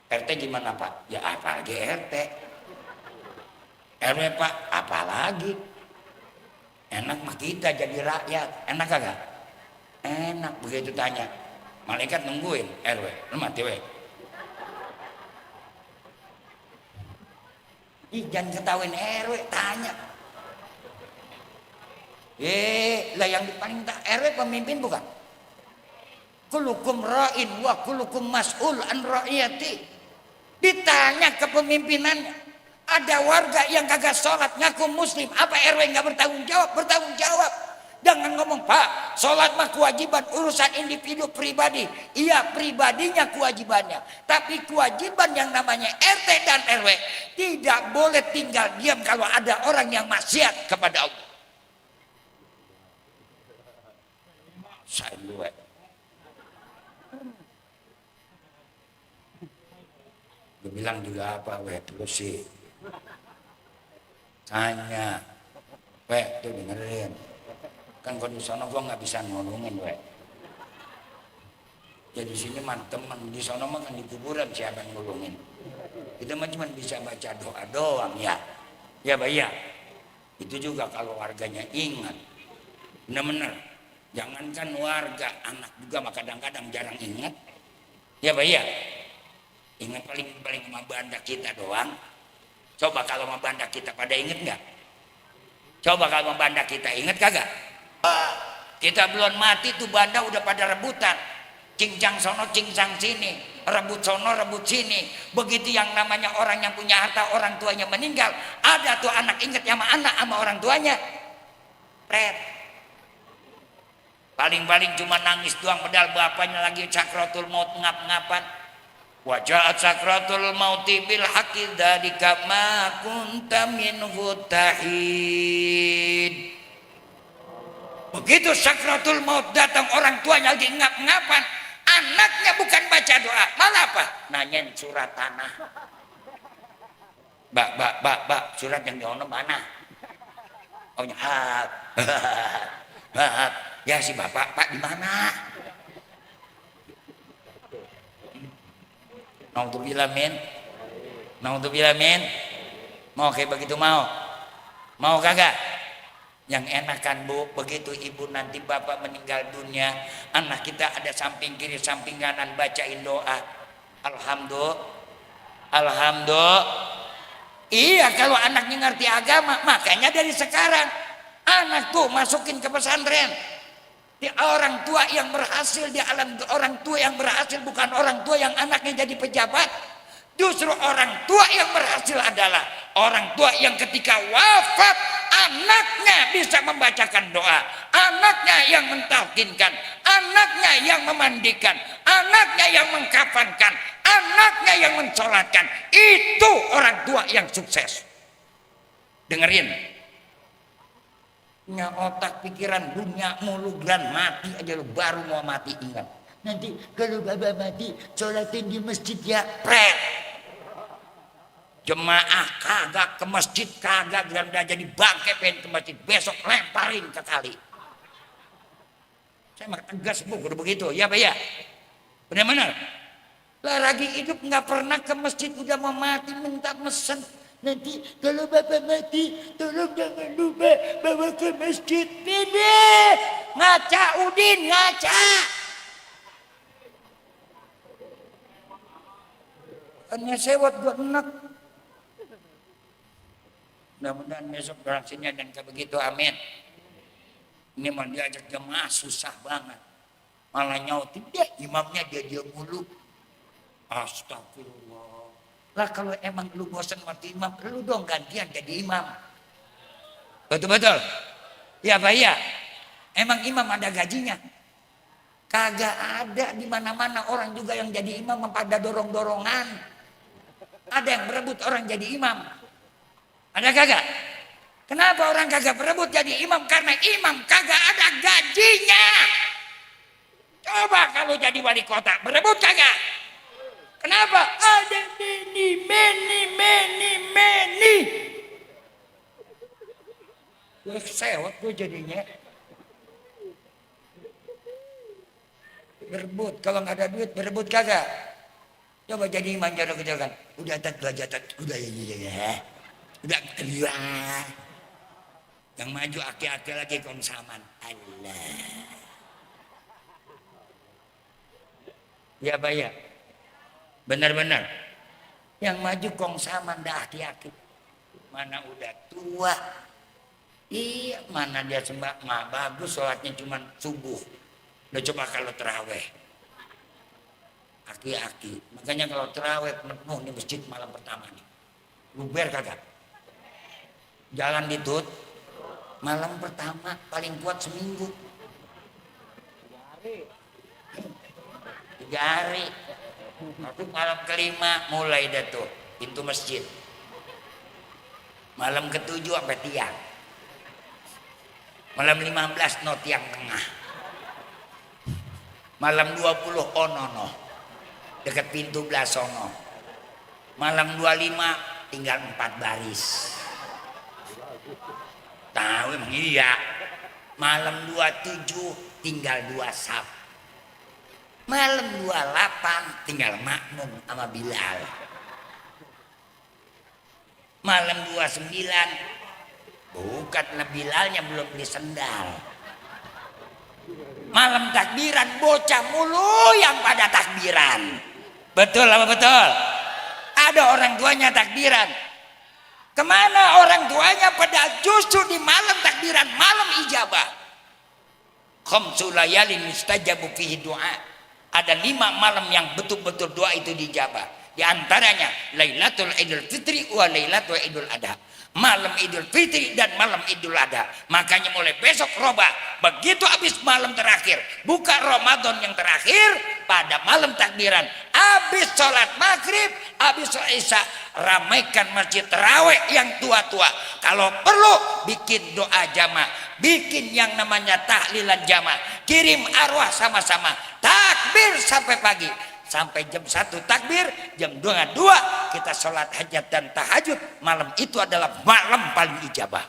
RT gimana Pak? Ya apalagi RT. RW Pak, apalagi? Enak mah kita jadi rakyat, enak kagak? Enak begitu tanya, malaikat nungguin RW, lu mati we. Jangan ketahuin RW, tanya. Lah yang paling RW pemimpin bukan? Kulukum ra'in wa kulukum mas'ul an ra'iyati. Ditanya kepemimpinannya. Ada warga yang kagak sholat ngaku muslim, apa RW nggak bertanggung jawab? Bertanggung jawab. Jangan ngomong Pak, sholat mah kewajiban urusan individu pribadi. Iya pribadinya kewajibannya, tapi kewajiban yang namanya RT dan RW tidak boleh tinggal diam kalau ada orang yang maksiat kepada Allah. Saya dulu. Gue bilang juga apa terus sih. Tanya, tuh dengerin. Kan kalau di sana gua nggak bisa nolongin, Ya di sini mah teman, di sana mah kan di kuburan siapa yang nolongin. Kita mah cuma bisa baca doa doang ya. Ya Pak ya. Itu juga kalau warganya ingat. Benar-benar. Jangankan warga, anak juga mah kadang-kadang jarang ingat. Ya Pak ya. Ingat paling sama banda kita doang. Coba kalau membanda kita pada inget nggak? Coba kalau membanda kita inget kagak? Kita belum mati tuh banda udah pada rebutan. Cincang sono, cincang sini, rebut sono, rebut sini. Begitu yang namanya orang yang punya harta, orang tuanya meninggal, ada tuh anak inget sama anak sama orang tuanya. Pret. Paling-paling cuma nangis doang, padahal bapaknya lagi sakratul maut ngap-ngapan. Wa ja'at sakratul mauti bil haqqi dzalika ma kunta minhu tahid. Begitu sakratul maut datang, orang tuanya lagi ngap-ngapan, anaknya bukan baca doa, malah apa? Nanyain surat tanah. Mbak, surat yang diono mana? Oh nyat. Ya si bapak, Pak di mana? Naudzubillah min. Mau kayak begitu mau? Mau kagak? Yang enakan Bu, begitu ibu nanti bapak meninggal dunia, anak kita ada samping kiri samping kanan bacain doa. Alhamdulillah. Iya, kalau anaknya ngerti agama, makanya dari sekarang anak tuh masukin ke pesantren. Di orang tua yang berhasil di alam, orang tua yang berhasil bukan orang tua yang anaknya jadi pejabat. Justru orang tua yang berhasil adalah orang tua yang ketika wafat anaknya bisa membacakan doa, anaknya yang mentalkinkan, anaknya yang memandikan, anaknya yang mengkafankan, anaknya yang mensolatkan. Itu orang tua yang sukses. Dengerin. Nya otak pikiran dunia mulu gran mati aja lu baru mau mati ingat. Nanti kalau bapak mati sholatin di masjid ya, pret. Jemaah kagak ke masjid, kagak udah jadi bangke pengen ke masjid, besok lemparin ke kali. Saya mah tegas Bu, udah begitu ya Pak ya. Benar-benar. Lah lagi hidup nggak pernah ke masjid, udah mau mati minta mesen. Nanti kalau bapak mati, tolong jangan lupa bawa ke masjid. Bede, ngaca Udin, ngaca. Hanya sewot gua enak. Mudah-mudahan besok beraksinya dan kayak begitu, amin. Ini mau diajak jemaah susah banget. Malah nyautin dia, imamnya dia mulu. Astagfirullah. Lah kalau emang lu bosan mati imam, lu dong gantian jadi imam. Betul-betul. Ya Pak ya. Emang imam ada gajinya? Kagak ada, di mana-mana orang juga yang jadi imam pada dorong-dorongan. Ada yang berebut orang jadi imam. Ada kagak? Kenapa orang kagak berebut jadi imam? Karena imam kagak ada gajinya. Coba kalau jadi wali kota, berebut kagak? Kenapa? Ada meni. Gue sewot gue jadinya. Berebut, kalau nggak ada duit berebut kagak? Coba jadi imam jodoh kejauhan. Udah tak belajar, udah ya. Udah kedua. Yang maju aki-aki lagi kongsaman. Allah. Ya Pak ya. Benar-benar yang maju kongsaman dah aki-aki, mana udah tua, iya mana dia sembah mah bagus sholatnya cuma subuh, udah coba kalau terawih, aki-aki, makanya kalau terawih penuh di masjid malam pertama nih, luber kagak, jalan ditut, malam pertama paling kuat seminggu, 3 hari. Waktu malam kelima mulai dah tuh pintu masjid. Malam ke-7 sampai tiang. Malam 15 no tiang tengah. Malam 20 onono. Dekat pintu belah sono. Malam 25 tinggal 4 baris. Tahu emang iya. Malam 27 tinggal 2 saf. Malam 28 tinggal makmum sama Bilal. Malam 29 bukanlah Bilalnya belum beli sendal. Malam takbiran bocah mulu yang pada takbiran. Betul apa betul? Ada orang tuanya takbiran. Kemana orang tuanya pada justru di malam takbiran, malam ijabah. Khamsu layalin mustajabu fihi du'a. Ada 5 malam yang betul-betul doa itu dijabah. Di antaranya Lailatul Idul Fitri wa Lailatul Idul Adha. Malam Idul Fitri dan malam Idul Adha. Makanya mulai besok roba, begitu habis malam terakhir, buka Ramadan yang terakhir, pada malam takbiran, habis sholat maghrib, habis sholat isya, ramaikan masjid tarawih yang tua-tua. Kalau perlu bikin doa jamaah, bikin yang namanya tahlilan jamaah, kirim arwah sama-sama, takbir sampai pagi. Sampai jam 1 takbir, jam 2 kita sholat hajat dan tahajud. Malam itu adalah malam paling ijabah.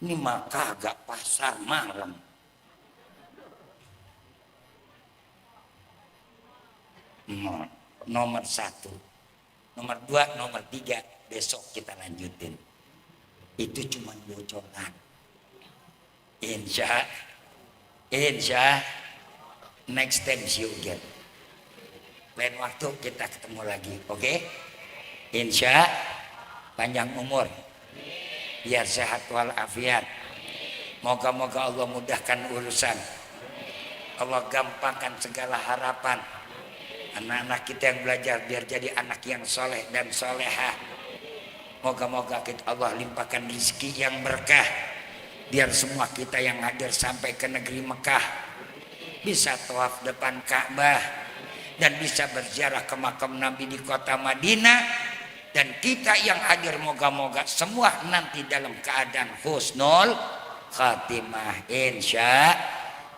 Ini maka agak pasar malam. Nomor 1, nomor 2, nomor 3 besok kita lanjutin. Itu cuma bocoran. Insya next time see you again. Lain waktu kita ketemu lagi, oke? Insya panjang umur, biar sehat walafiat. Moga-moga Allah mudahkan urusan, Allah gampangkan segala harapan. Anak-anak kita yang belajar biar jadi anak yang soleh dan solehah. Moga-moga Allah limpahkan rezeki yang berkah, biar semua kita yang hadir sampai ke negeri Mekah bisa tawaf depan Ka'bah dan bisa berziarah ke makam Nabi di kota Madinah. Dan kita yang hadir moga-moga semua nanti dalam keadaan husnul khatimah. Insya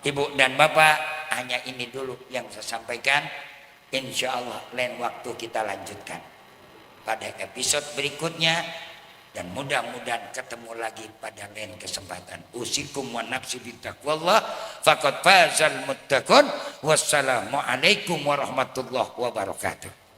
Ibu dan Bapak, hanya ini dulu yang saya sampaikan. Insya Allah lain waktu kita lanjutkan pada episode berikutnya, dan mudah-mudahan ketemu lagi pada lain kesempatan. Usikum wa nafsi bittaqwallah faqad fazal muttaqun. Wassalamualaikum warahmatullahi wabarakatuh.